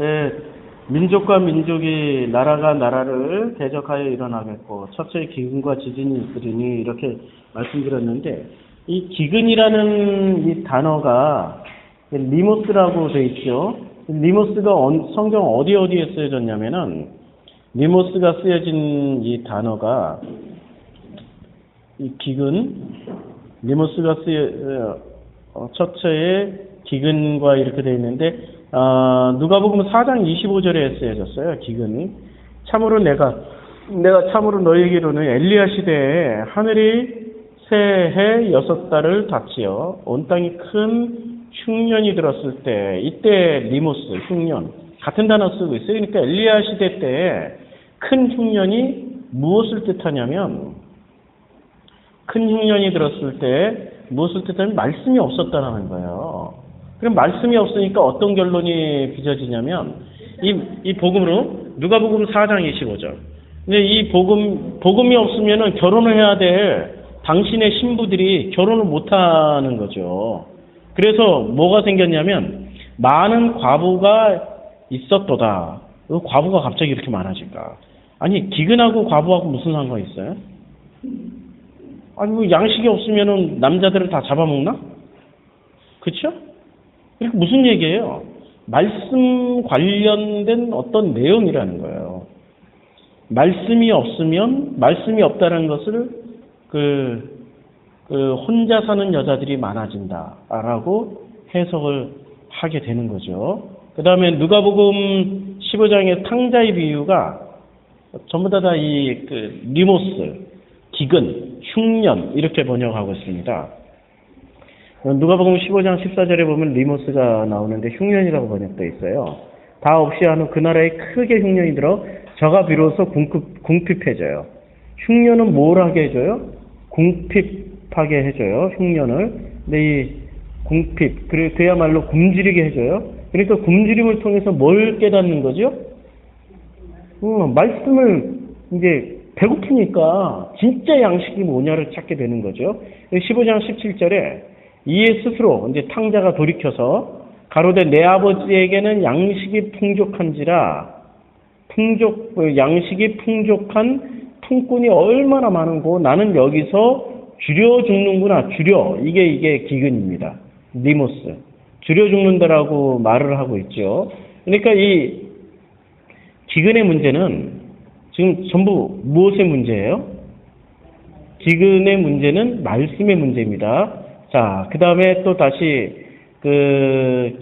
예, 민족과 민족이 나라가 나라를 대적하여 일어나겠고 첫째의 기근과 지진이 있으리니 이렇게 말씀드렸는데 이 기근이라는 이 단어가 리모스라고 돼 있죠. 리모스가 성경 어디에 쓰여졌냐면은 리모스가 쓰여진 이 단어가 이 기근 리모스가 첫째의 기근과 이렇게 돼 있는데 누가복음 4장 25절에 쓰여졌어요. 기근이 참으로 내가 참으로 너희에게로는 엘리야 시대에 하늘이 새해 6달을 닫지어 온 땅이 큰 흉년이 들었을 때 이때 리모스 흉년 같은 단어 쓰고 있어요. 그러니까 엘리야 시대 때 큰 흉년이 무엇을 뜻하냐면 큰 흉년이 들었을 때 무엇을 뜻하냐면 말씀이 없었다는 거예요. 그럼 말씀이 없으니까 어떤 결론이 빚어지냐면 이 복음으로 누가복음 4장 25절. 근데 이 복음이 없으면은 결혼을 해야 될 당신의 신부들이 결혼을 못 하는 거죠. 그래서 뭐가 생겼냐면 많은 과부가 있었도다. 왜 과부가 갑자기 이렇게 많아질까? 아니 기근하고 과부하고 무슨 상관이 있어요? 아니 뭐 양식이 없으면은 남자들을 다 잡아먹나? 그렇죠? 그러니까 무슨 얘기예요? 말씀 관련된 어떤 내용이라는 거예요. 말씀이 없으면 말씀이 없다는 것을 혼자 사는 여자들이 많아진다라고 해석을 하게 되는 거죠. 그 다음에 누가복음 15장의 탕자의 비유가 전부 다 리모스, 기근, 흉년 이렇게 번역하고 있습니다. 누가복음 15장 14절에 보면 리모스가 나오는데 흉년이라고 번역되어 있어요. 다 없이 한 후 그 나라에 크게 흉년이 들어 저가 비로소 궁핍해져요. 흉년은 뭘 하게 해줘요? 궁핍하게 해줘요. 흉년을. 근데 이 궁핍, 그야말로 굶주리게 해줘요. 그러니까 굶주림을 통해서 뭘 깨닫는 거죠? 말씀을 이제 배고프니까 진짜 양식이 뭐냐를 찾게 되는 거죠. 15장 17절에 이에 스스로 이제 탕자가 돌이켜서 가로되 내 아버지에게는 양식이 풍족한지라 양식이 풍족한 품꾼이 얼마나 많은고 나는 여기서 줄여 죽는구나. 이게 기근입니다. 리모스 줄여 죽는다라고 말을 하고 있죠. 그러니까 이 기근의 문제는 지금 전부 무엇의 문제예요? 기근의 문제는 말씀의 문제입니다. 자, 그 다음에 또 다시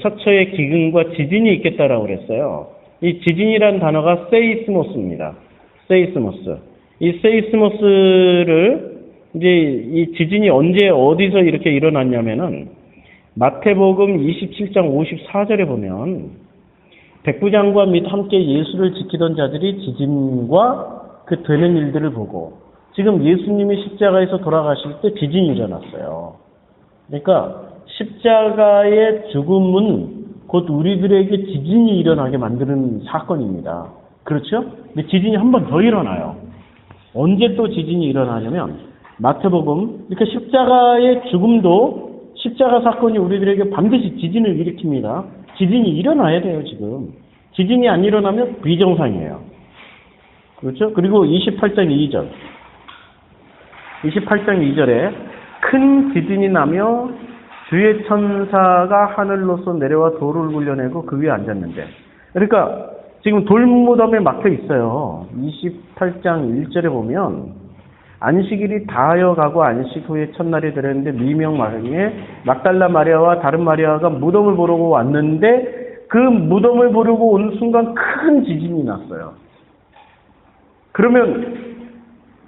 첫처의 기근과 지진이 있겠다라고 그랬어요. 이 지진이라는 단어가 세이스모스입니다. 세이스모스. 이 세이스모스를 이제 이 지진이 언제 어디서 이렇게 일어났냐면은 마태복음 27장 54절에 보면 백부장과 및 함께 예수를 지키던 자들이 지진과 그 되는 일들을 보고 지금 예수님이 십자가에서 돌아가실 때 지진이 일어났어요. 그러니까 십자가의 죽음은 곧 우리들에게 지진이 일어나게 만드는 사건입니다. 그렇죠? 근데 지진이 한 번 더 일어나요. 언제 또 지진이 일어나냐면 마태복음 그러니까 십자가의 죽음도 십자가 사건이 우리들에게 반드시 지진을 일으킵니다. 지진이 일어나야 돼요, 지금. 지진이 안 일어나면 비정상이에요. 그렇죠? 그리고 28장 2절. 28장 2절에 큰 지진이 나며 주의 천사가 하늘로서 내려와 돌을 굴려내고 그 위에 앉았는데. 그러니까 지금 돌무덤에 막혀 있어요. 28장 1절에 보면 안식일이 다하여 가고 안식 후에 첫날이 되었는데 미명 마리아에 막달라 마리아와 다른 마리아가 무덤을 보려고 왔는데 그 무덤을 보려고 온 순간 큰 지진이 났어요. 그러면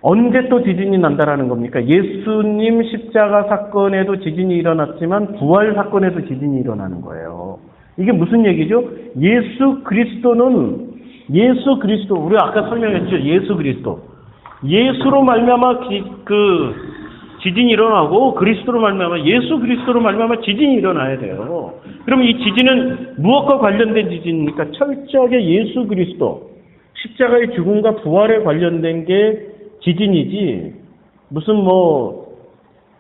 언제 또 지진이 난다라는 겁니까? 예수님 십자가 사건에도 지진이 일어났지만 부활 사건에도 지진이 일어나는 거예요. 이게 무슨 얘기죠? 예수 그리스도 우리가 아까 설명했죠. 예수 그리스도. 예수로 말미암아 지진이 일어나고 그리스도로 말미암아 예수 그리스도로 말미암아 지진이 일어나야 돼요. 그럼 이 지진은 무엇과 관련된 지진입니까? 철저하게 예수 그리스도 십자가의 죽음과 부활에 관련된 게 지진이지 무슨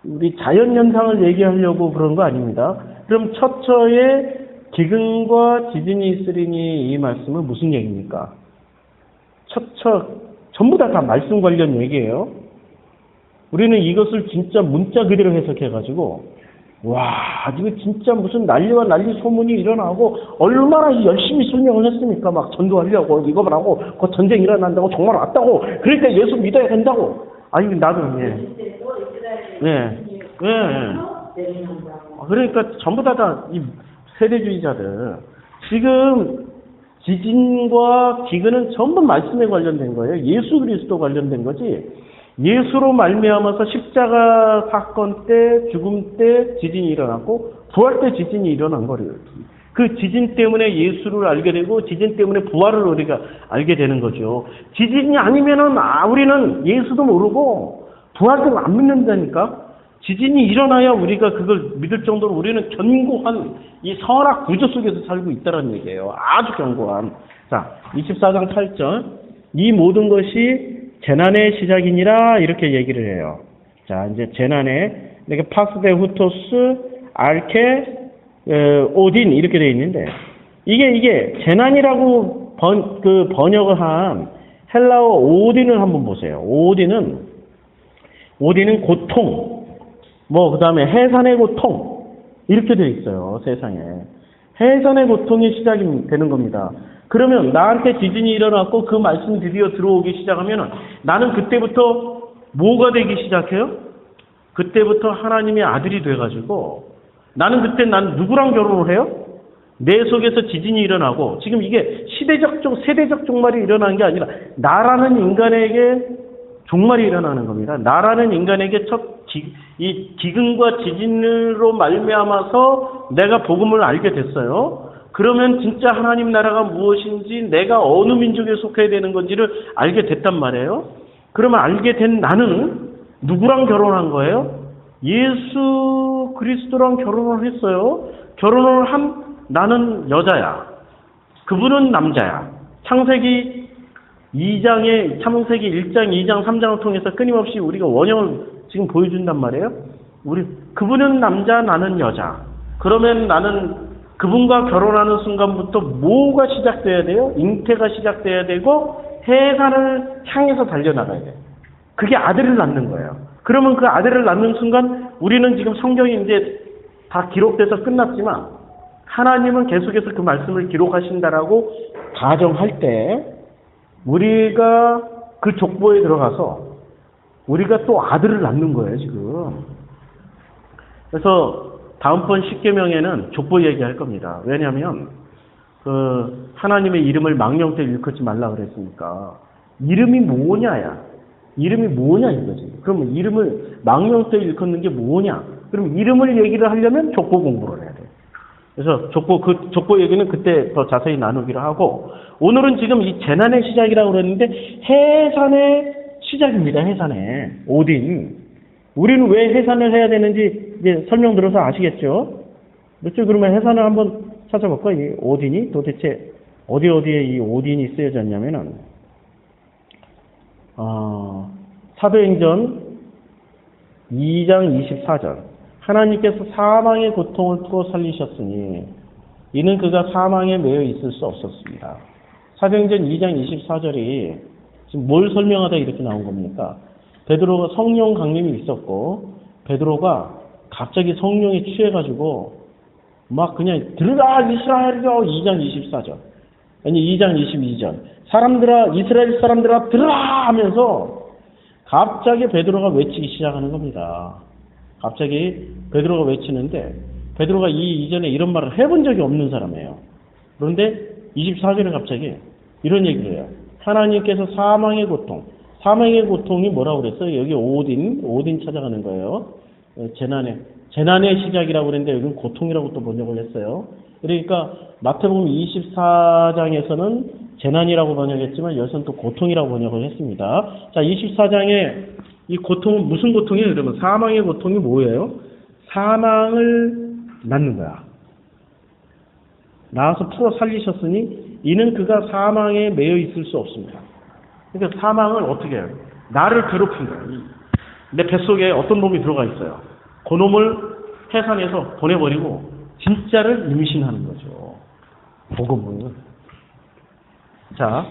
우리 자연 현상을 얘기하려고 그런 거 아닙니다. 그럼 첫처의 기근과 지진이 있으리니 이 말씀은 무슨 얘기입니까? 전부 다 말씀 관련 얘기예요. 우리는 이것을 진짜 문자 그대로 해석해가지고 와, 이거 진짜 무슨 난리와 난리 소문이 일어나고 얼마나 열심히 설명을 했습니까? 막 전도하려고 이거 하고 그 전쟁 일어난다고 정말 왔다고 그러니까 예수 믿어야 된다고. 아니 나도 그러니까 전부 다 이 세대주의자들 지금 지진과 기근은 전부 말씀에 관련된 거예요. 예수 그리스도 관련된 거지. 예수로 말미암아서 십자가 사건 때, 죽음 때 지진이 일어났고 부활 때 지진이 일어난 거예요. 그 지진 때문에 예수를 알게 되고 지진 때문에 부활을 우리가 알게 되는 거죠. 지진이 아니면은 우리는 예수도 모르고 부활도 안 믿는다니까. 지진이 일어나야 우리가 그걸 믿을 정도로 우리는 견고한 이 선악 구조 속에서 살고 있다는 얘기예요. 아주 견고한. 자, 24장 8절. 이 모든 것이 재난의 시작이니라 이렇게 얘기를 해요. 자, 이제 재난의 이렇게 파스데 후토스 알케 오딘 이렇게 되어 있는데 이게 재난이라고 번역을 한 헬라어 오딘을 한번 보세요. 오딘은 고통, 그 다음에 해산의 고통 이렇게 되어 있어요. 세상에 해산의 고통이 시작이 되는 겁니다. 그러면 나한테 지진이 일어났고 그 말씀 드디어 들어오기 시작하면 나는 그때부터 뭐가 되기 시작해요? 그때부터 하나님의 아들이 돼가지고 나는 그때 난 누구랑 결혼을 해요? 내 속에서 지진이 일어나고 지금 이게 세대적 종말이 일어나는 게 아니라 나라는 인간에게 종말이 일어나는 겁니다. 나라는 인간에게 이 기근과 지진으로 말미암아서 내가 복음을 알게 됐어요. 그러면 진짜 하나님 나라가 무엇인지 내가 어느 민족에 속해야 되는 건지를 알게 됐단 말이에요. 그러면 알게 된 나는 누구랑 결혼한 거예요? 예수 그리스도랑 결혼을 했어요. 결혼을 한 나는 여자야. 그분은 남자야. 창세기 1장, 2장, 3장을 통해서 끊임없이 우리가 원형을 지금 보여준단 말이에요. 그분은 남자, 나는 여자. 그러면 나는 그분과 결혼하는 순간부터 뭐가 시작돼야 돼요? 잉태가 시작돼야 되고 해산을 향해서 달려나가야 돼요. 그게 아들을 낳는 거예요. 그러면 그 아들을 낳는 순간 우리는 지금 성경이 이제 다 기록돼서 끝났지만 하나님은 계속해서 그 말씀을 기록하신다라고 가정할 때 우리가 그 족보에 들어가서 우리가 또 아들을 낳는 거예요, 지금. 그래서 다음번 십계명에는 족보 얘기할 겁니다. 왜냐하면 하나님의 이름을 망령되 일컫지 말라 그랬으니까 이름이 뭐냐야. 이름이 뭐냐 이거지. 그러면 이름을 망령되 일컫는 게 뭐냐. 그럼 이름을 얘기를 하려면 족보 공부를 해야 돼. 그래서 족보 얘기는 그때 더 자세히 나누기로 하고 오늘은 지금 이 재난의 시작이라고 그랬는데 해산의 시작입니다. 해산의 오딘. 우리는 왜 해산을 해야 되는지 이제 설명 들어서 아시겠죠? 그렇죠? 그러면 해산을 한번 찾아볼까? 이 오딘이 도대체 어디에 이 오딘이 쓰여졌냐면은 사도행전 2장 24절. 하나님께서 사망의 고통을 풀어 살리셨으니 이는 그가 사망에 매여 있을 수 없었습니다. 사도행전 2장 24절이 지금 뭘 설명하다 이렇게 나온 겁니까? 베드로가 성령 강림이 있었고 베드로가 갑자기 성령에 취해가지고 막 그냥 들으라 이스라엘이여 2장 24절 아니 2장 22절 사람들아 이스라엘 사람들아 들으라 하면서 갑자기 베드로가 외치기 시작하는 겁니다. 갑자기 베드로가 외치는데 베드로가 이전에 이런 말을 해본 적이 없는 사람이에요. 그런데 24절에 갑자기 이런 얘기를 해요. 하나님께서 사망의 고통이 뭐라고 그랬어요? 여기 오딘 찾아가는 거예요. 재난의 시작이라고 그랬는데 여기는 고통이라고 또 번역을 했어요. 그러니까 마태복음 24장에서는 재난이라고 번역했지만 여기서는 또 고통이라고 번역을 했습니다. 자, 24장에 이 고통은 무슨 고통이에요? 그러면 사망의 고통이 뭐예요? 사망을 낳는 거야. 낳아서 풀어 살리셨으니 이는 그가 사망에 매여 있을 수 없습니다. 그러니까 사망을 어떻게 해요? 나를 괴롭힌 거예요. 내 뱃속에 어떤 놈이 들어가 있어요. 그 놈을 해산해서 보내버리고 진짜를 임신하는 거죠. 복음을. 자,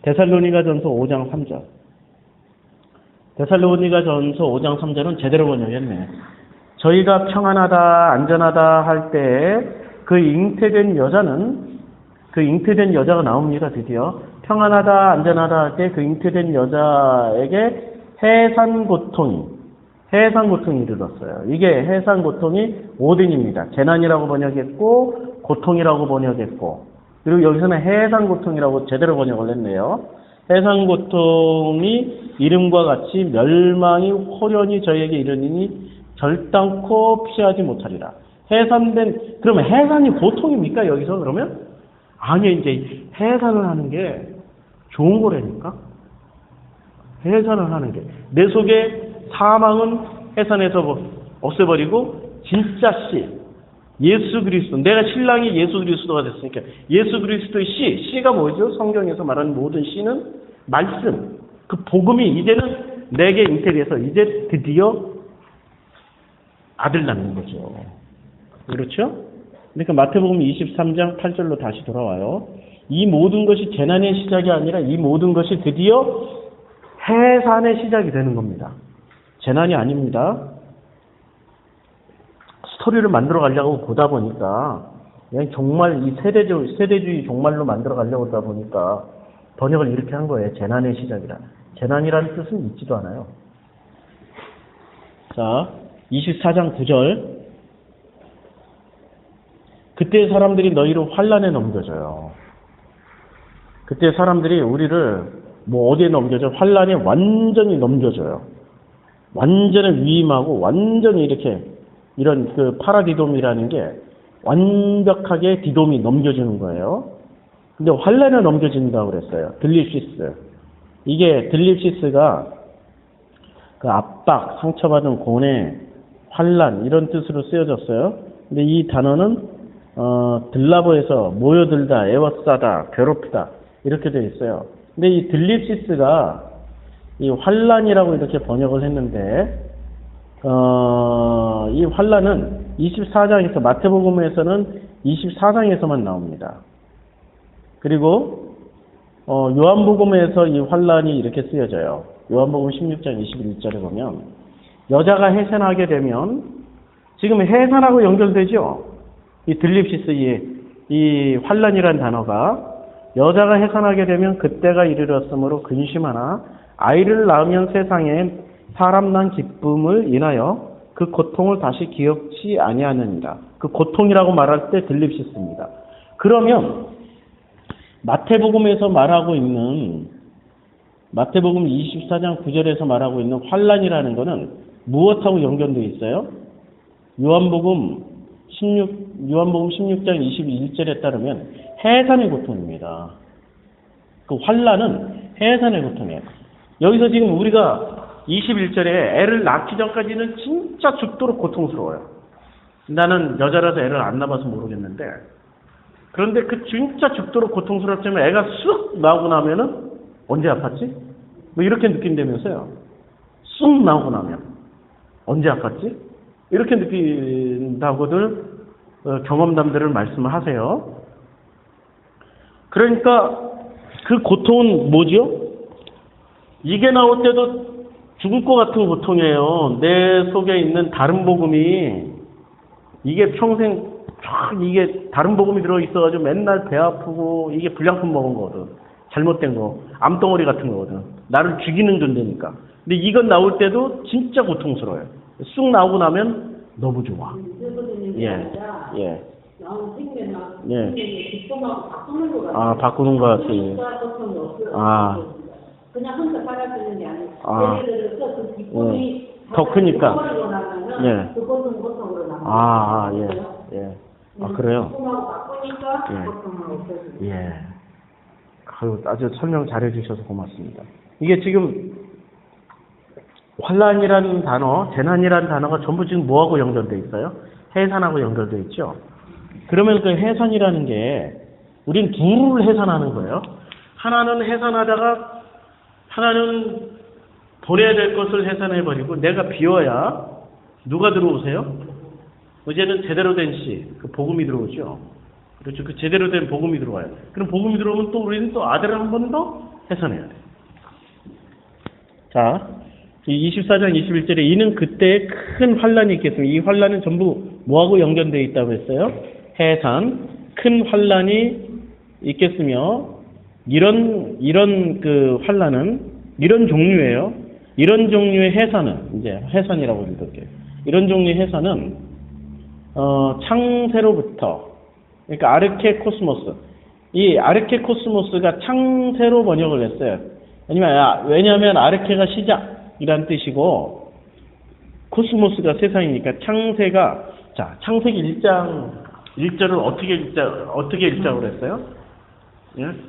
데살로니가전서 5장 3절. 데살로니가전서 5장 3절은 제대로 번역했네. 저희가 평안하다, 안전하다 할 때 그 잉태된 여자가 나옵니다. 드디어 평안하다, 안전하다 할 때 그 잉태된 여자에게 해산 고통이 이르렀어요. 이게 해산 고통이 오딘입니다. 재난이라고 번역했고 고통이라고 번역했고, 그리고 여기서는 해산 고통이라고 제대로 번역을 했네요. 해산 고통이 이름과 같이 멸망이 호련히 저에게 이르니니 결단코 피하지 못하리라. 그러면 해산이 고통입니까? 여기서 그러면? 아니, 이제 해산을 하는 게 좋은 거라니까? 해산을 하는 게. 내 속에 사망은 해산해서 없애버리고, 진짜 씨, 예수 그리스도, 내가 신랑이 예수 그리스도가 됐으니까, 예수 그리스도의 씨가 뭐죠? 성경에서 말하는 모든 씨는 말씀. 그 복음이 이제는 내게 잉태돼서 이제 드디어 아들 낳는 거죠. 그렇죠? 그러니까 마태복음 23장 8절로 다시 돌아와요. 이 모든 것이 재난의 시작이 아니라 이 모든 것이 드디어 해산의 시작이 되는 겁니다. 재난이 아닙니다. 스토리를 만들어 가려고 보다 보니까 그냥 정말 이 세대주의 종말로 만들어 가려고 하다 보니까 번역을 이렇게 한 거예요. 재난의 시작이라. 재난이라는 뜻은 있지도 않아요. 자, 24장 9절. 그때 사람들이 너희를 환난에 넘겨줘요. 그때 사람들이 우리를 어디에 넘겨줘? 환난에 완전히 넘겨줘요. 완전히 위임하고 완전히 이렇게 이런 그 파라디돔이라는 게 완벽하게 디돔이 넘겨주는 거예요. 근데 환난에 넘겨진다고 그랬어요. 들립시스. 이게 들립시스가 그 압박, 상처받은 고뇌, 환난 이런 뜻으로 쓰여졌어요. 근데 이 단어는 들라보에서 모여들다, 애워싸다, 괴롭히다 이렇게 되어 있어요. 근데 이 들립시스가 이 환난이라고 이렇게 번역을 했는데 이 환난은 24장에서 마태복음에서는 24장에서만 나옵니다. 그리고 요한복음에서 이 환난이 이렇게 쓰여져요. 요한복음 16장 21절에 보면 여자가 해산하게 되면 지금 해산하고 연결되죠. 이 들립시스 이 환난이라는 단어가 여자가 해산하게 되면 그때가 이르렀으므로 근심하나 아이를 낳으면 세상에 사람 난 기쁨을 인하여 그 고통을 다시 기억지 아니하느니라. 그 고통이라고 말할 때 들립시스입니다. 그러면 마태복음에서 말하고 있는 마태복음 24장 9절에서 말하고 있는 환난이라는 것은 무엇하고 연결되어 있어요? 요한복음 16장 21절에 따르면 해산의 고통입니다. 그 환난은 해산의 고통이에요. 여기서 지금 우리가 21절에 애를 낳기 전까지는 진짜 죽도록 고통스러워요. 나는 여자라서 애를 안 낳아서 모르겠는데, 그런데 그 진짜 죽도록 고통스럽지만 애가 쑥 나오고 나면은 언제 아팠지? 이렇게 느낀다면서요. 쑥 나오고 나면 언제 아팠지? 이렇게 느낀다고들 경험담들을 말씀을 하세요. 그러니까 그 고통은 뭐죠? 이게 나올 때도 죽을 것 같은 고통이에요. 내 속에 있는 다른 복음이 이게 평생 이게 다른 복음이 들어있어가지고 맨날 배 아프고 이게 불량품 먹은 거거든. 잘못된 거. 암덩어리 같은 거거든. 나를 죽이는 존재니까. 근데 이건 나올 때도 진짜 고통스러워요. 쑥 나오고 나면 너무 좋아. 예. 예. 아, 바꾸는 것 같아요. 아. 그냥 혼자 받아들이는 게 아니고 예를 들어서 그 기쁨이 더 크니까. 예. 그것은 고통으로 남아요. 예. 아, 그래요? 기쁨하고 바꾸니까 고통은 없어지고. 예. 아주 설명 잘해 주셔서 고맙습니다. 이게 지금 환난이라는 단어, 재난이라는 단어가 전부 지금 뭐하고 연결돼 있어요? 해산하고 연결돼 있죠. 그러면 그 해산이라는 게 우린 둘을 해산하는 거예요. 하나는 해산하다가 하나는 보내야 될 것을 해산해버리고 내가 비워야 누가 들어오세요? 이제는 제대로 된 씨, 그 복음이 들어오죠. 그렇죠. 그 제대로 된 복음이 들어와요. 그럼 복음이 들어오면 또 우리는 또 아들을 한 번 더 해산해야 돼. 자, 이 24장 21절에 이는 그때에 큰 환란이 있겠습니다. 이 환란은 전부 뭐하고 연결되어 있다고 했어요? 해산, 큰 환란이 있겠으며 이런 그 환란은 이런 종류예요. 이런 종류의 해산은 이제 해산이라고 읽을게요. 이런 종류의 해산은 창세로부터 그러니까 아르케 코스모스 이 아르케 코스모스가 창세로 번역을 했어요. 왜냐하면 아르케가 시작이란 뜻이고 코스모스가 세상이니까 창세가 자 창세기 1장 1절을 어떻게 읽자고 그랬어요?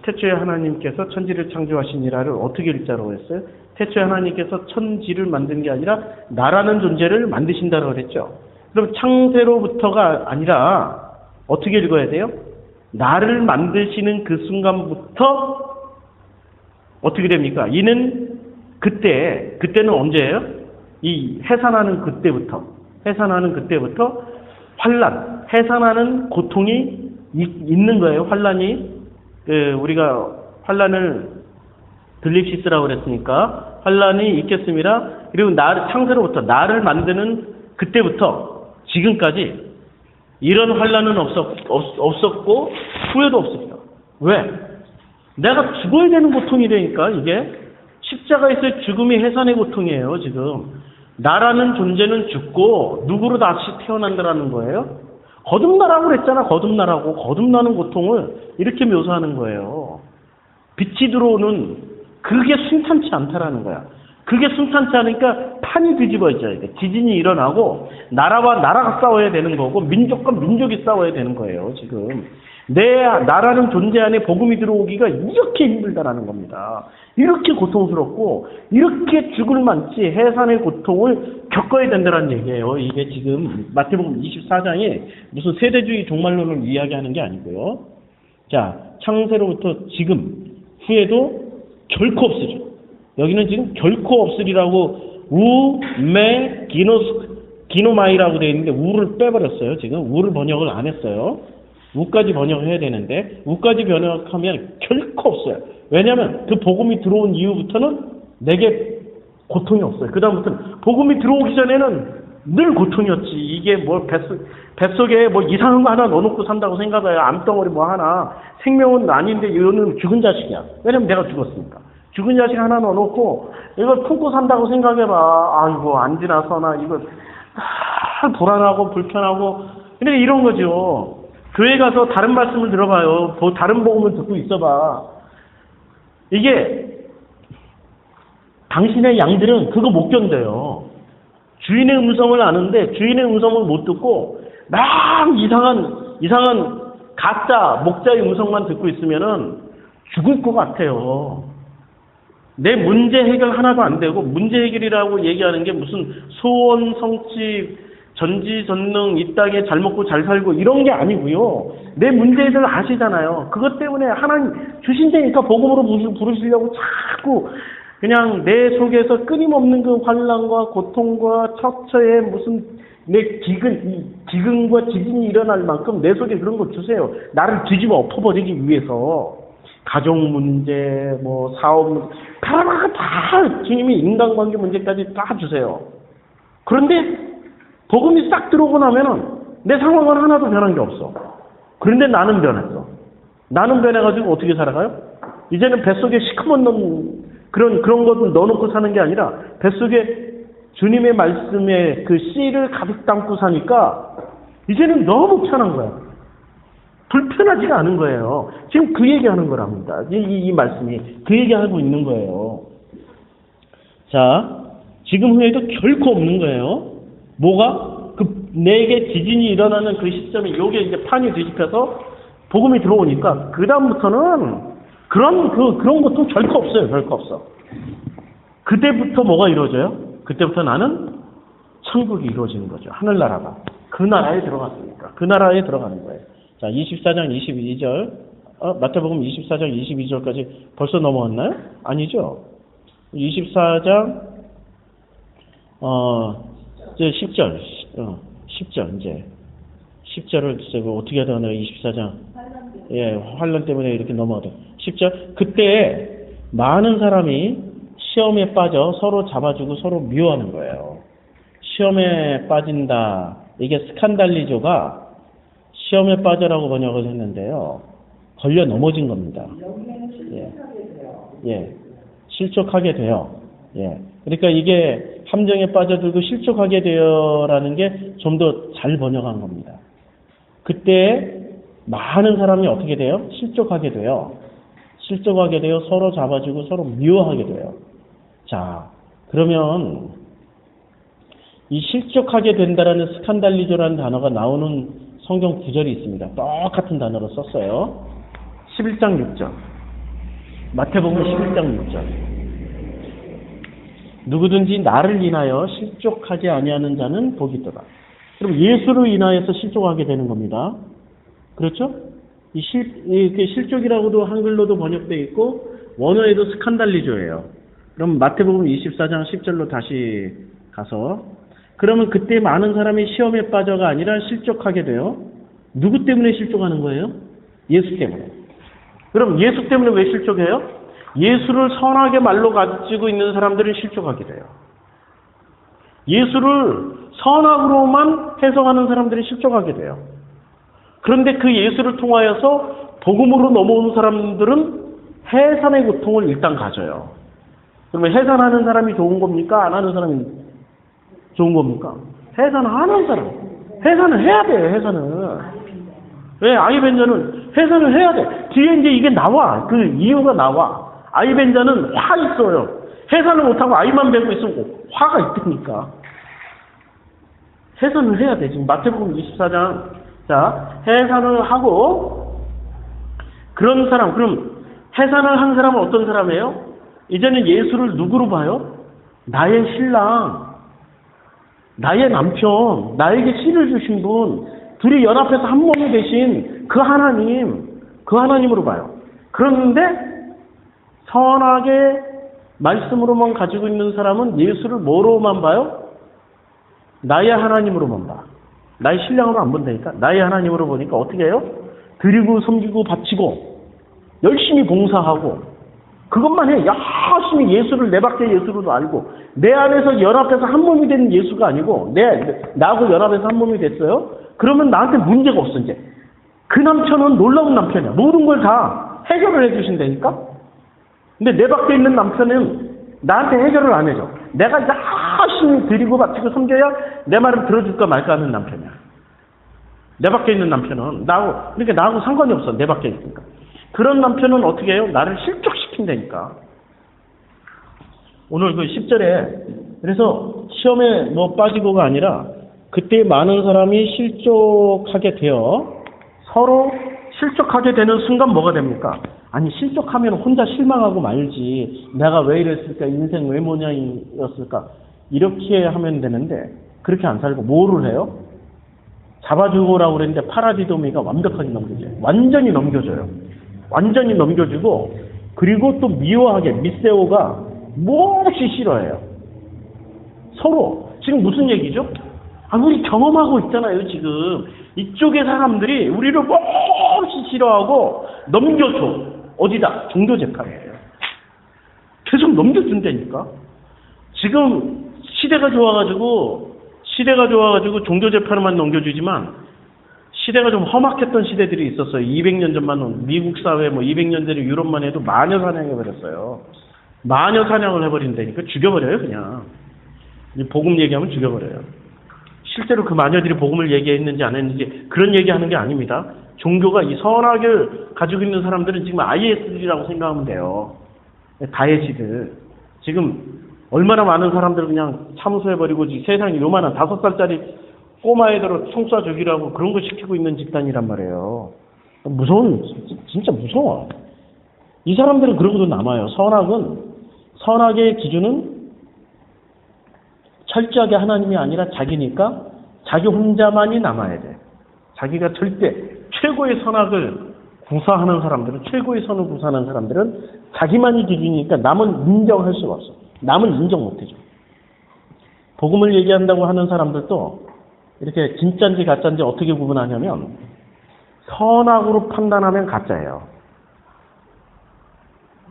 태초에 하나님께서 천지를 창조하시니라를 어떻게 읽자고 했어요? 태초에 하나님께서 천지를 만든 게 아니라 나라는 존재를 만드신다고 그랬죠. 그럼 창세로부터가 아니라 어떻게 읽어야 돼요? 나를 만드시는 그 순간부터 어떻게 됩니까? 이는 그때는 언제예요? 이 해산하는 그때부터 환란, 해산하는 고통이 있는 거예요. 환란이 우리가 환란을 들립시스라고 그랬으니까 환란이 있겠습니다. 그리고 창세로부터 나를 만드는 그때부터 지금까지 이런 환란은 없었고 후회도 없습니다. 왜? 내가 죽어야 되는 고통이 되니까 이게 십자가에서의 죽음이 해산의 고통이에요. 지금 나라는 존재는 죽고 누구로 다시 태어난다라는 거예요. 거듭나라고 그랬잖아. 거듭나는 고통을 이렇게 묘사하는 거예요. 빛이 들어오는 그게 순탄치 않다라는 거야. 그게 순탄치 않으니까 판이 뒤집어져야 돼. 지진이 일어나고 나라와 나라가 싸워야 되는 거고 민족과 민족이 싸워야 되는 거예요. 지금 내 나라는 존재 안에 복음이 들어오기가 이렇게 힘들다라는 겁니다. 이렇게 고통스럽고 이렇게 죽을 만치 해산의 고통을 겪어야 된다는 얘기예요. 이게 지금 마태복음 24장에 무슨 세대주의 종말론을 이야기하는 게 아니고요. 자, 창세로부터 지금 후에도 결코 없으리라. 여기는 지금 결코 없으리라고 우메 기노마이라고 되어 있는데 우를 빼버렸어요. 지금 우를 번역을 안 했어요. 우까지 번역을 해야 되는데 우까지 번역하면 결코 없어요. 왜냐하면 그 복음이 들어온 이후부터는 내게 고통이 없어요. 그 다음부터는 복음이 들어오기 전에는 늘 고통이었지. 이게 뭐 뱃속에 뭐 이상한 거 하나 넣어놓고 산다고 생각해요. 암덩어리 뭐 하나. 생명은 아닌데 이거는 죽은 자식이야. 왜냐면 내가 죽었으니까. 죽은 자식 하나 넣어놓고 이걸 품고 산다고 생각해봐. 아이고 안 지나서나 이거 불안하고 불편하고 그러니까 이런 거죠. 교회 가서 다른 말씀을 들어봐요. 다른 복음을 듣고 있어봐. 이게 당신의 양들은 그거 못 견뎌요. 주인의 음성을 아는데 주인의 음성을 못 듣고 막 이상한 가짜 목자의 음성만 듣고 있으면은 죽을 것 같아요. 내 문제 해결 하나도 안 되고 문제 해결이라고 얘기하는 게 무슨 소원 성취 전지전능 이 땅에 잘 먹고 잘 살고 이런 게 아니고요. 내 문제들 아시잖아요. 그것 때문에 하나님 주신 데니까 복음으로 부르시려고 자꾸 그냥 내 속에서 끊임없는 그 환난과 고통과 처처에 무슨 내 기근과 지진이 일어날 만큼 내 속에 그런 거 주세요. 나를 뒤집어 엎어버리기 위해서. 가족 문제, 뭐 사업 문제, 다 주님이 인간관계 문제까지 다 주세요. 그런데 복음이 싹 들어오고 나면은 내 상황은 하나도 변한 게 없어. 그런데 나는 변했어. 나는 변해가지고 어떻게 살아가요? 이제는 뱃속에 시커먼 그런 것을 넣어놓고 사는 게 아니라 뱃속에 주님의 말씀에 그 씨를 가득 담고 사니까 이제는 너무 편한 거야. 불편하지가 않은 거예요. 지금 그 얘기하는 거랍니다. 이 말씀이 그 얘기하고 있는 거예요. 자, 지금 후에도 결코 없는 거예요. 뭐가? 내게 지진이 일어나는 그 시점에 요게 이제 판이 뒤집혀서 복음이 들어오니까 그 다음부터는 그런 것도 결코 없어요. 결코 없어. 그때부터 뭐가 이루어져요? 그때부터 나는 천국이 이루어지는 거죠. 하늘나라가. 그 나라에 들어갔으니까. 그 나라에 들어가는 거예요. 자, 24장 22절. 마태복음 24장 22절까지 벌써 넘어왔나요? 아니죠. 24장 이제 10절. 10절 이제 10절을 글쎄 어떻게 하다가 내가 24장 예, 환란 때문에 이렇게 넘어가다. 10절 그때 많은 사람이 시험에 빠져 서로 잡아주고 서로 미워하는 거예요. 시험에 빠진다. 이게 스칸달리조가 시험에 빠져라고 번역을 했는데요. 걸려 넘어진 겁니다. 예. 예. 실족하게 돼요. 예. 그러니까 이게 함정에 빠져들고 실족하게 되어라는 게 좀 더 잘 번역한 겁니다. 그때 많은 사람이 어떻게 돼요? 실족하게 돼요. 실족하게 되어 서로 잡아주고 서로 미워하게 돼요. 자, 그러면 이 실족하게 된다라는 스칸달리조라는 단어가 나오는 성경 구절이 있습니다. 똑같은 단어로 썼어요. 11장 6절. 마태복음 11장 6절. 누구든지 나를 인하여 실족하지 아니하는 자는 복이 있도다. 그럼 예수로 인하여서 실족하게 되는 겁니다. 그렇죠? 이 실족이라고도 한글로도 번역되어 있고 원어에도 스칸달리조예요. 그럼 마태복음 24장 10절로 다시 가서 그러면 그때 많은 사람이 시험에 빠져가 아니라 실족하게 돼요. 누구 때문에 실족하는 거예요? 예수 때문에. 그럼 예수 때문에 왜 실족해요? 예수를 선하게 말로 가지고 있는 사람들은 실족하게 돼요. 예수를 선악으로만 해석하는 사람들이 실족하게 돼요. 그런데 그 예수를 통하여서 복음으로 넘어오는 사람들은 해산의 고통을 일단 가져요. 그러면 해산하는 사람이 좋은 겁니까? 안 하는 사람이 좋은 겁니까? 해산하는 사람. 해산을 해야 돼요, 해산은. 왜? 아이벤저는 해산을 해야 돼. 뒤에 이제 이게 나와. 그 이유가 나와. 아이벤저는 화 있어요. 해산을 못하고 아이만 배고 있으면 화가 있다니까. 해산을 해야 돼. 지금 마태복음 24장. 자, 해산을 하고, 그런 사람, 그럼 해산을 한 사람은 어떤 사람이에요? 이제는 예수를 누구로 봐요? 나의 신랑, 나의 남편, 나에게 씨를 주신 분, 둘이 연합해서 한 몸이 되신 그 하나님으로 봐요. 그런데 선하게 말씀으로만 가지고 있는 사람은 예수를 뭐로만 봐요? 나의 하나님으로만 봐. 나의 신랑으로 안 본다니까. 나의 하나님으로 보니까 어떻게 해요? 드리고 섬기고 바치고 열심히 봉사하고 그것만 해. 열심히 예수를 내 밖에 예수로도 알고 내 안에서 연합해서 한 몸이 되는 예수가 아니고 나하고 연합해서 한 몸이 됐어요. 그러면 나한테 문제가 없어 이제. 그 남편은 놀라운 남편이야. 모든 걸 다 해결을 해주신다니까. 근데 내 밖에 있는 남편은 나한테 해결을 안 해줘. 내가 열심히 드리고 바치고 섬겨야 내 말을 들어줄까 말까 하는 남편이야. 내 밖에 있는 남편은 그러니까 나하고 상관이 없어. 내 밖에 있으니까. 그런 남편은 어떻게 해요? 나를 실족시킨다니까. 오늘 그 10절에 그래서 시험에 빠지고가 아니라 그때 많은 사람이 실족하게 되어 서로 실족하게 되는 순간 뭐가 됩니까? 아니 실족하면 혼자 실망하고 말지. 내가 왜 이랬을까? 인생 왜 모양이었을까? 이렇게 하면 되는데 그렇게 안 살고 뭐를 해요? 잡아주고라고 그랬는데 파라디도미가 완벽하게 넘겨줘요. 완전히 넘겨줘요. 완전히 넘겨주고 그리고 또 미워하게 미세오가 몹시 싫어해요. 서로 지금 무슨 얘기죠? 우리 경험하고 있잖아요. 지금 이쪽의 사람들이 우리를 몹시 싫어하고 넘겨줘. 어디다? 종교 재판이에요. 계속 넘겨준다니까. 지금 시대가 좋아가지고 종교 재판만 넘겨주지만 시대가 좀 험악했던 시대들이 있었어요. 200년 전만 미국 사회 200년 전에 유럽만 해도 마녀 사냥해버렸어요. 마녀 사냥을 해버린다니까. 죽여버려요 그냥. 복음 얘기하면 죽여버려요. 실제로 그 마녀들이 복음을 얘기했는지 안 했는지 그런 얘기하는 게 아닙니다. 종교가 이 선악을 가지고 있는 사람들은 지금 IS들이라고 생각하면 돼요. 다에시들. 지금 얼마나 많은 사람들을 그냥 참수해버리고 세상에 요만한 5살짜리 꼬마애들을 총 쏴 죽이라고 그런 거 시키고 있는 집단이란 말이에요. 진짜 무서워. 이 사람들은 그러고도 남아요. 선악의 기준은 철저하게 하나님이 아니라 자기니까 자기 혼자만이 남아야 돼. 자기가 절대 최고의 선악을 구사하는 사람들은 최고의 선을 구사하는 사람들은 자기만이 기준이니까 남은 인정할 수가 없어. 남은 인정 못해줘. 복음을 얘기한다고 하는 사람들도 이렇게 진짜인지 가짜인지 어떻게 구분하냐면 선악으로 판단하면 가짜예요.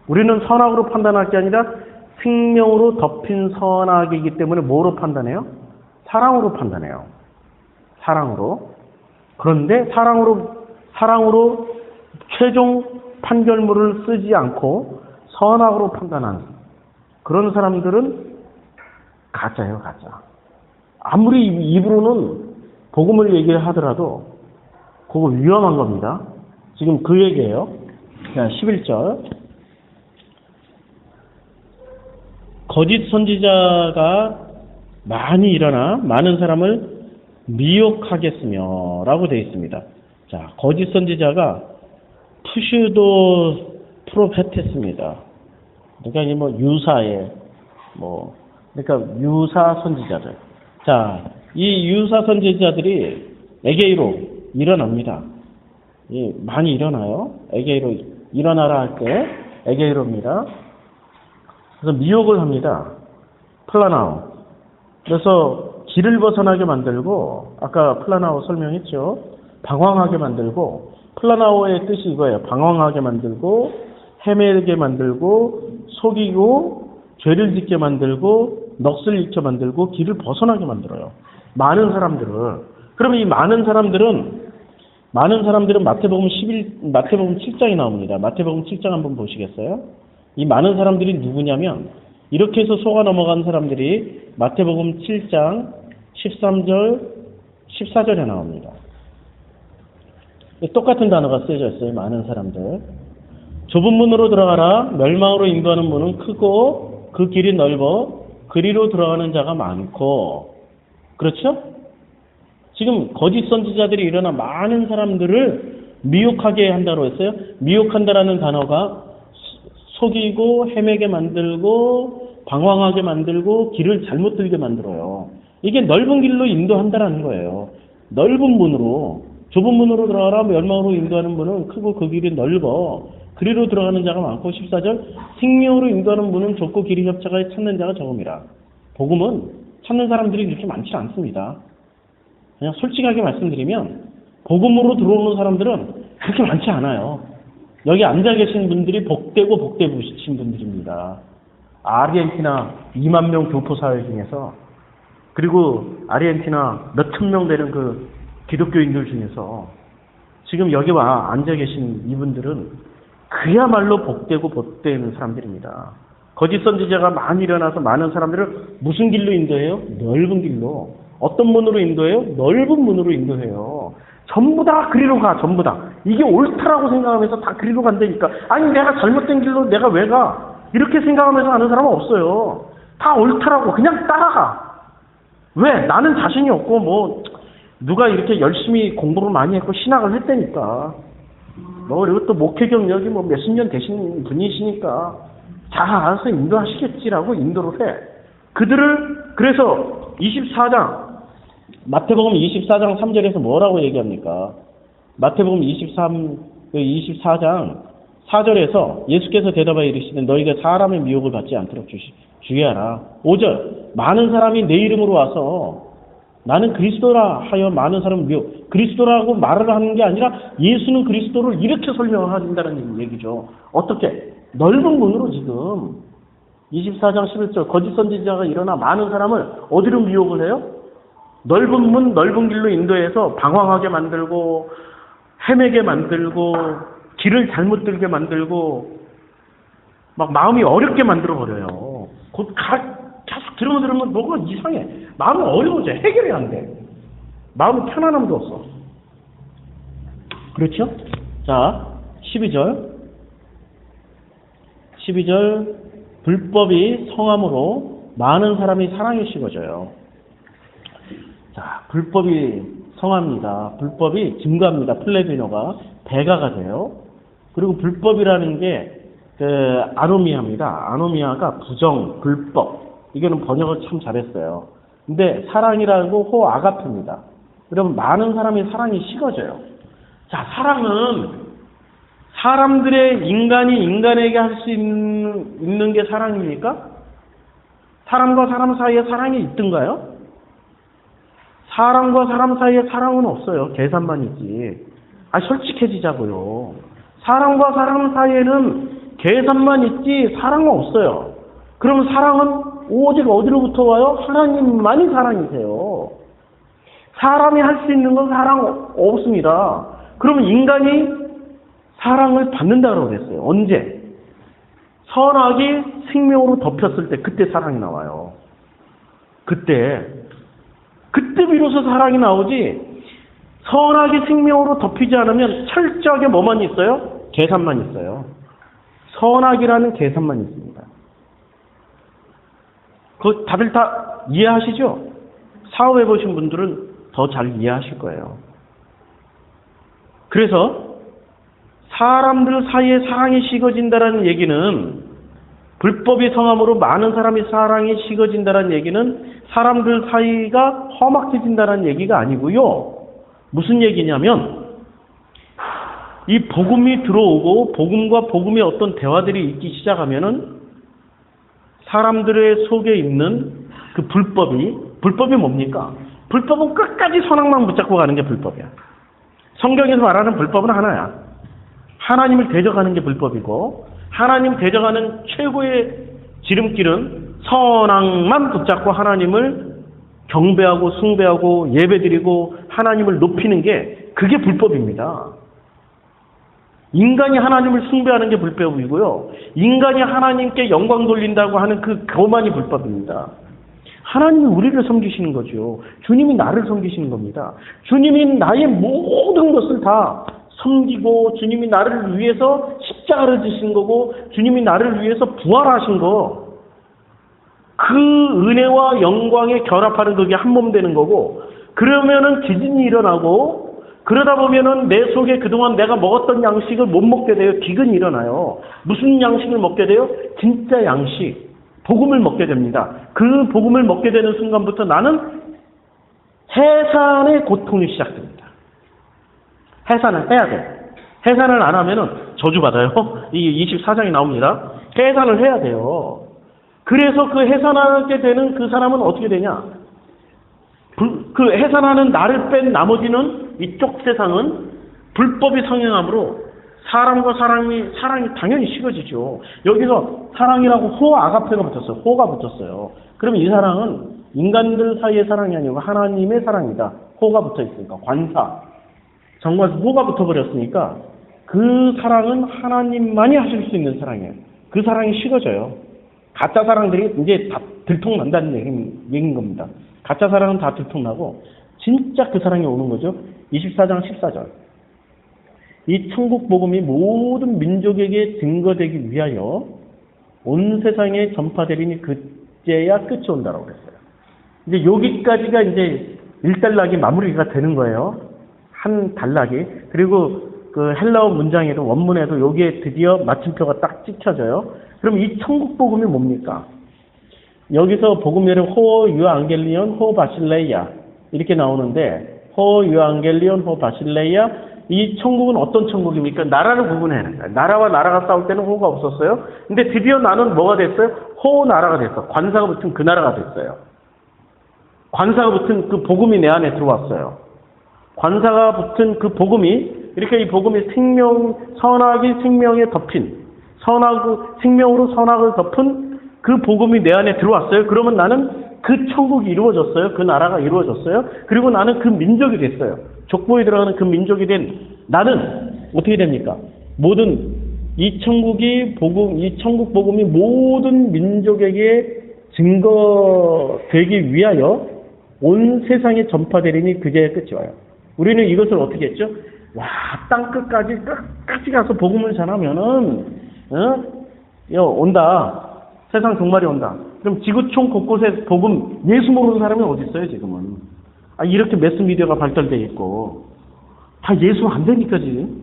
우리는 선악으로 판단할 게 아니라 생명으로 덮인 선악이기 때문에 뭐로 판단해요? 사랑으로 판단해요. 사랑으로. 그런데 사랑으로 최종 판결문을 쓰지 않고 선악으로 판단하는 그런 사람들은 가짜예요, 가짜. 아무리 입으로는 복음을 얘기하더라도 그거 위험한 겁니다. 지금 그 얘기예요. 11절. 거짓 선지자가 많이 일어나 많은 사람을 미혹하겠으며 라고 되어 있습니다. 자, 거짓 선지자가 푸슈도 프로페테스입니다. 그러니까 이 유사의 그러니까 유사 선지자들. 자, 이 유사 선지자들이 에게이로 일어납니다. 많이 일어나요. 에게이로 일어나라 할 때 에게이로입니다. 그래서 미혹을 합니다. 플라나오. 그래서 길을 벗어나게 만들고, 아까 플라나오 설명했죠. 방황하게 만들고, 플라나오의 뜻이 이거예요. 방황하게 만들고, 헤매게 만들고, 속이고, 죄를 짓게 만들고, 넋을 잃게 만들고, 길을 벗어나게 만들어요. 많은 사람들을. 그러면 이 많은 사람들은 마태복음 7장이 나옵니다. 마태복음 7장 한번 보시겠어요? 이 많은 사람들이 누구냐면 이렇게 해서 속아 넘어간 사람들이 마태복음 7장 13절, 14절에 나옵니다. 똑같은 단어가 쓰여져 있어요. 많은 사람들. 좁은 문으로 들어가라. 멸망으로 인도하는 문은 크고 그 길이 넓어 그리로 들어가는 자가 많고. 그렇죠? 지금 거짓 선지자들이 일어나 많은 사람들을 미혹하게 한다고 했어요. 미혹한다라는 단어가 속이고 헤매게 만들고 방황하게 만들고 길을 잘못 들게 만들어요. 이게 넓은 길로 인도한다라는 거예요. 넓은 문으로, 좁은 문으로 들어가라. 멸망으로 인도하는 문은 크고 그 길이 넓어 그리로 들어가는 자가 많고. 14절 생명으로 인도하는 문은 좁고 길이 협착하여 찾는 자가 적음이라. 복음은 찾는 사람들이 그렇게 많지 않습니다. 그냥 솔직하게 말씀드리면 복음으로 들어오는 사람들은 그렇게 많지 않아요. 여기 앉아 계신 분들이 복되고 복되부신 분들입니다. 아르헨티나 2만 명 교포 사회 중에서, 그리고 아르헨티나 몇천 명 되는 그 기독교인들 중에서 지금 여기 와 앉아 계신 이분들은 그야말로 복되고 복되는 사람들입니다. 거짓 선지자가 많이 일어나서 많은 사람들을 무슨 길로 인도해요? 넓은 길로. 어떤 문으로 인도해요? 넓은 문으로 인도해요. 전부 다 그리로 가, 전부 다. 이게 옳다라고 생각하면서 다 그리로 간다니까. 아니, 내가 잘못된 길로 내가 왜 가? 이렇게 생각하면서 하는 사람은 없어요. 다 옳다라고 그냥 따라가. 왜? 나는 자신이 없고, 누가 이렇게 열심히 공부를 많이 했고 신학을 했다니까. 그리고 또 목회 경력이 몇십 년 되신 분이시니까 잘 알아서 인도하시겠지라고 인도를 해. 그들을, 그래서 24장, 마태복음 24장 3절에서 뭐라고 얘기합니까? 마태복음 24장 4절에서 예수께서 대답하여 이르시되 너희가 사람의 미혹을 받지 않도록 주의하라. 5절 많은 사람이 내 이름으로 와서 나는 그리스도라 하여 많은 사람을 미혹. 그리스도라고 말을 하는 게 아니라 예수는 그리스도를 이렇게 설명을 한다는 얘기죠. 어떻게? 넓은 문으로 지금 24장 11절 거짓 선지자가 일어나 많은 사람을 어디로 미혹을 해요? 넓은 문, 넓은 길로 인도해서 방황하게 만들고 헤매게 만들고 길을 잘못 들게 만들고 막 마음이 어렵게 만들어버려요. 계속 들으면 뭐가 이상해. 마음이 어려워져. 해결이 안 돼. 마음 편안함도 없어. 그렇죠? 자, 12절 불법이 성함으로 많은 사람이 사랑에 식어져요. 자, 불법이 성합니다. 불법이 증가합니다. 플레비노가 배가가 돼요. 그리고 불법이라는 게 아노미아입니다. 아노미아가 부정, 불법. 이거는 번역을 참 잘했어요. 근데 사랑이라고 호 아가페입니다. 그러면 많은 사람이 사랑이 식어져요. 자, 사랑은 사람들의 인간이 인간에게 할 수 있는 게 사랑입니까? 사람과 사람 사이에 사랑이 있던가요? 사람과 사람 사이에 사랑은 없어요. 계산만 있지. 솔직해지자고요. 사람과 사람 사이에는 계산만 있지 사랑은 없어요. 그러면 사랑은 오직 어디로부터 와요? 하나님만이 사랑이세요. 사람이 할 수 있는 건 사랑 없습니다. 그러면 인간이 사랑을 받는다고 그랬어요. 언제? 선악이 생명으로 덮였을 때 그때 사랑이 나와요. 그때 비로소 사랑이 나오지. 선악이 생명으로 덮이지 않으면 철저하게 뭐만 있어요? 계산만 있어요. 선악이라는 계산만 있습니다. 그거 다들 다 이해하시죠? 사업해 보신 분들은 더 잘 이해하실 거예요. 그래서 사람들 사이에 사랑이 식어진다는 얘기는 불법이 성함으로 많은 사람이 사랑이 식어진다는 얘기는 사람들 사이가 험악해진다는 얘기가 아니고요. 무슨 얘기냐면 이 복음이 들어오고 복음과 복음의 어떤 대화들이 있기 시작하면은 사람들의 속에 있는 그 불법이 뭡니까? 불법은 끝까지 선악만 붙잡고 가는 게 불법이야. 성경에서 말하는 불법은 하나야. 하나님을 대적하는 게 불법이고 하나님 대적하는 최고의 지름길은 선악만 붙잡고 하나님을 경배하고 숭배하고 예배드리고 하나님을 높이는 게 그게 불법입니다. 인간이 하나님을 숭배하는 게 불법이고요. 인간이 하나님께 영광 돌린다고 하는 그것만이 불법입니다. 하나님이 우리를 섬기시는 거죠. 주님이 나를 섬기시는 겁니다. 주님이 나의 모든 것을 다 섬기고 주님이 나를 위해서 십자가를 지신 거고 주님이 나를 위해서 부활하신 거. 그 은혜와 영광에 결합하는 그게 한 몸 되는 거고 그러면은 지진이 일어나고 그러다 보면은 내 속에 그동안 내가 먹었던 양식을 못 먹게 돼요. 기근이 일어나요. 무슨 양식을 먹게 돼요? 진짜 양식. 복음을 먹게 됩니다. 그 복음을 먹게 되는 순간부터 나는 해산의 고통이 시작됩니다. 해산을 해야 돼. 해산을 안 하면은 저주받아요. 이게 24장에 나옵니다. 해산을 해야 돼요. 그래서 그 해산하게 되는 그 사람은 어떻게 되냐? 그 해산하는 나를 뺀 나머지는 이쪽 세상은 불법이 성행함으로 사람과 사랑이 당연히 식어지죠. 여기서 사랑이라고 아가페가 붙었어요. 호가 붙었어요. 그러면 이 사랑은 인간들 사이의 사랑이 아니고 하나님의 사랑이다. 호가 붙어 있으니까 관사. 정말 호가 붙어버렸으니까 그 사랑은 하나님만이 하실 수 있는 사랑이에요. 그 사랑이 식어져요. 가짜 사랑들이 이제 다 들통난다는 얘기인 겁니다. 가짜 사랑은 다 들통나고 진짜 그 사랑이 오는 거죠. 24장 14절. 이 천국 복음이 모든 민족에게 증거되기 위하여 온 세상에 전파되리니 그때야 끝이 온다라고 그랬어요. 이제 여기까지가 이제 1단락이 마무리가 되는 거예요. 한 단락이. 그리고 그 헬라어 문장에도 원문에도 여기에 드디어 마침표가 딱 찍혀져요. 그럼 이 천국 복음이 뭡니까? 여기서 복음에는 호 유앙겔리온 호 바실레이아 이렇게 나오는데 호 유앙겔리온 호 바실레이아 이 천국은 어떤 천국입니까? 나라를 구분해야 합니다. 나라와 나라가 싸울 때는 호가 없었어요. 근데 드디어 나는 뭐가 됐어요? 호 나라가 됐어. 관사가 붙은 그 나라가 됐어요. 관사가 붙은 그 복음이 내 안에 들어왔어요. 관사가 붙은 그 복음이 이렇게 이 복음이 선악이 생명에 덮인 생명으로 선악을 덮은 그 복음이 내 안에 들어왔어요. 그러면 나는 그 천국이 이루어졌어요. 그 나라가 이루어졌어요. 그리고 나는 그 민족이 됐어요. 족보에 들어가는 그 민족이 된 나는 어떻게 됩니까? 모든 이 천국 복음이 모든 민족에게 증거되기 위하여 온 세상에 전파되리니 그제야 끝이 와요. 우리는 이것을 어떻게 했죠? 땅 끝까지 가서 복음을 전하면은 온다. 세상 종말이 온다. 그럼 지구촌 곳곳에 복음 예수 모르는 사람이 어디 있어요 지금은? 이렇게 매스미디어가 발달돼 있고 다 예수 안 되니까 지금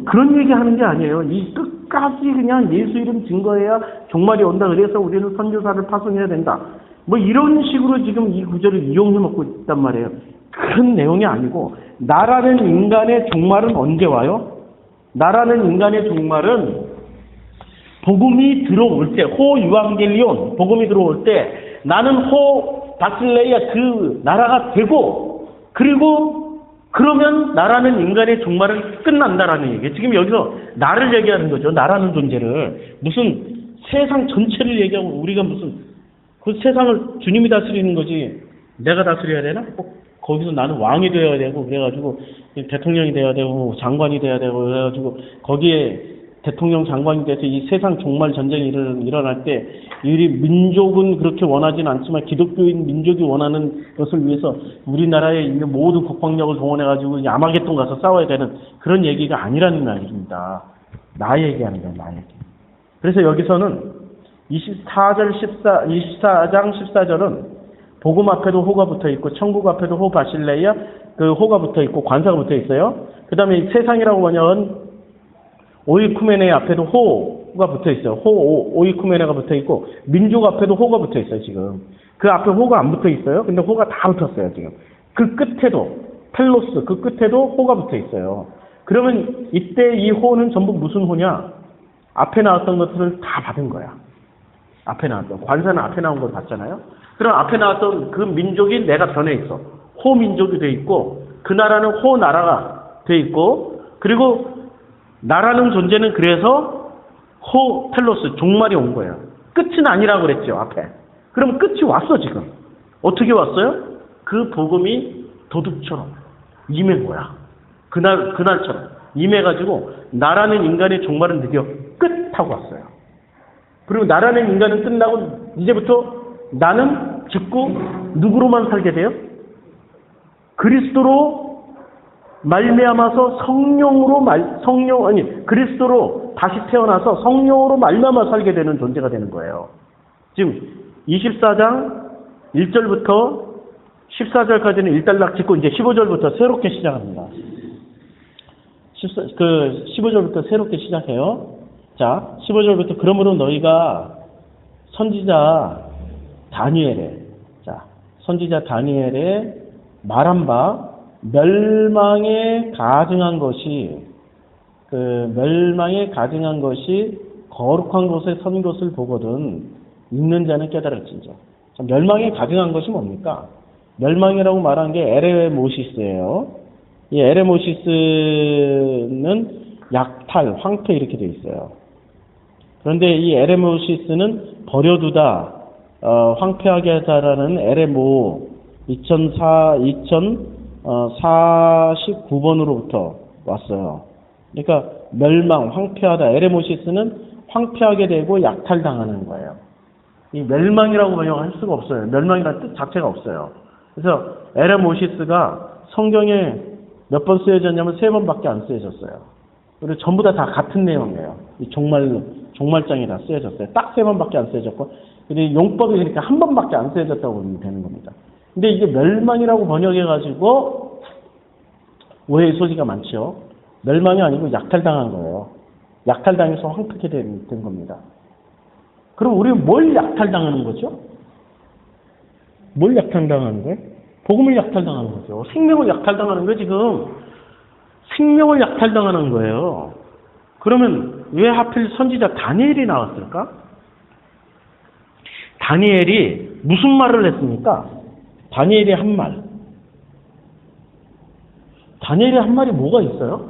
그런 얘기 하는 게 아니에요. 이 끝까지 그냥 예수 이름 증거해야 종말이 온다. 그래서 우리는 선교사를 파송해야 된다. 이런 식으로 지금 이 구절을 이용해 먹고 있단 말이에요. 그런 내용이 아니고 나라는 인간의 종말은 언제 와요? 나라는 인간의 종말은 복음이 들어올 때, 호 유앙겔리온 복음이 들어올 때 나는 호 바실레이아 그 나라가 되고, 그리고 그러면 나라는 인간의 종말은 끝난다라는 얘기예요. 지금 여기서 나를 얘기하는 거죠. 나라는 존재를. 무슨 세상 전체를 얘기하고 우리가 무슨 그 세상을 주님이 다스리는 거지 내가 다스려야 되나? 꼭 거기서 나는 왕이 되어야 되고 그래가지고 대통령이 되어야 되고 장관이 되어야 되고 그래가지고 거기에 대통령 장관이 돼서 이 세상 종말 전쟁이 일어날 때 우리 민족은 그렇게 원하진 않지만 기독교인 민족이 원하는 것을 위해서 우리나라에 있는 모든 국방력을 동원해가지고 야마게돈 가서 싸워야 되는 그런 얘기가 아니라는 말입니다. 나 얘기하는 거야, 나 얘기. 그래서 여기서는 24장 14절은 복음 앞에도 호가 붙어 있고 천국 앞에도 호 바실레이아 그 호가 붙어 있고 관사가 붙어 있어요. 그 다음에 세상이라고 번역은 오이쿠메네 앞에도 호가 붙어 있어요. 오이쿠메네가 붙어 있고 민족 앞에도 호가 붙어 있어요. 지금 그 앞에 호가 안 붙어 있어요. 근데 호가 다 붙었어요. 지금 그 끝에도 텔로스 그 끝에도 호가 붙어 있어요. 그러면 이때 이 호는 전부 무슨 호냐? 앞에 나왔던 것들을 다 받은 거야. 앞에 나왔던 관사는 앞에 나온 걸 봤잖아요. 그럼 앞에 나왔던 그 민족이 내가 변해 있어. 호 민족이 돼 있고 그 나라는 호 나라가 돼 있고 그리고 나라는 존재는 그래서 호 텔로스 종말이 온 거예요. 끝은 아니라고 그랬죠 앞에. 그럼 끝이 왔어 지금. 어떻게 왔어요? 그 복음이 도둑처럼 임한 거야. 그날처럼 임해가지고 나라는 인간의 종말은 드디어 끝하고 왔어요. 그리고 나라는 인간은 끝나고 이제부터 나는 죽고 누구로만 살게 돼요? 그리스도로 말미암아서 그리스도로 다시 태어나서 성령으로 말미암아 살게 되는 존재가 되는 거예요. 지금 24장 1절부터 14절까지는 일단락 짓고 이제 15절부터 새롭게 시작합니다. 15절부터 새롭게 시작해요. 자, 15절부터 그러므로 너희가 선지자 다니엘의 말한 바 멸망에 가증한 것이 거룩한 곳에 선 것을 보거든 읽는 자는 깨달을진저. 멸망에 가증한 것이 뭡니까? 멸망이라고 말한 게 에레모시스예요. 이 에레모시스는 약탈, 황폐 이렇게 되어 있어요. 그런데 이 에레모시스는 버려두다, 황폐하게 하다라는 에레모 2049번으로부터 왔어요. 그러니까 멸망, 황폐하다, 에레모시스는 황폐하게 되고 약탈당하는 거예요. 이 멸망이라고 번역할 수가 없어요. 멸망이라는 뜻 자체가 없어요. 그래서 에레모시스가 성경에 몇 번 쓰여졌냐면 3번밖에 안 쓰여졌어요. 그리고 전부 다 같은 내용이에요. 이 종말장에 다 쓰여졌어요. 딱 3번밖에 안 쓰여졌고, 근데 용법이 그러니까 한 번밖에 안 쓰여졌다고 보면 되는 겁니다. 근데 이게 멸망이라고 번역해가지고 오해의 소지가 많죠. 멸망이 아니고 약탈당한 거예요. 약탈당해서 황폐하게 된 겁니다. 그럼 우리는 뭘 약탈당하는 거죠? 뭘 약탈당하는 거예요? 복음을 약탈당하는 거죠. 생명을 약탈당하는 거예요, 지금. 생명을 약탈당하는 거예요. 그러면 왜 하필 선지자 다니엘이 나왔을까? 다니엘이 무슨 말을 했습니까? 다니엘이 한 말. 다니엘이 한 말이 뭐가 있어요?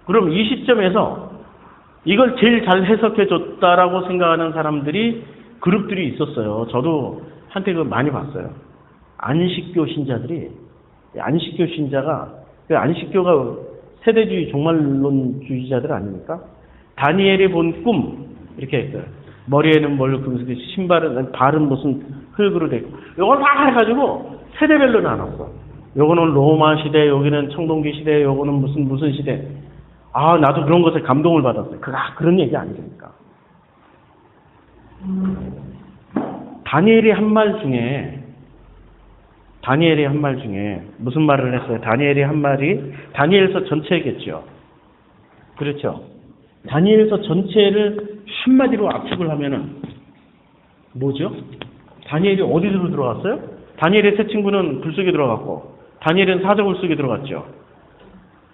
그럼 이 시점에서 이걸 제일 잘 해석해 줬다라고 생각하는 그룹들이 있었어요. 저도 한때 많이 봤어요. 안식교 신자들이, 안식교 신자가, 안식교가 세대주의 종말론주의자들 아닙니까? 다니엘이 본 꿈, 이렇게 했어요. 머리에는 금속이, 발은 무슨 흙으로 되고, 이걸 다 해가지고 세대별로 나눴어. 요거는 로마 시대, 여기는 청동기 시대, 요거는 무슨 시대. 아, 나도 그런 것에 감동을 받았어요. 그런 얘기 아니니까. 다니엘이 한 말 중에 무슨 말을 했어요? 다니엘이 한 말이 다니엘서 전체겠죠. 그렇죠. 다니엘서 전체를 한마디로 압축을 하면은 뭐죠? 다니엘이 어디로 들어갔어요? 다니엘의 세 친구는 불 속에 들어갔고 다니엘은 사자굴 속에 들어갔죠.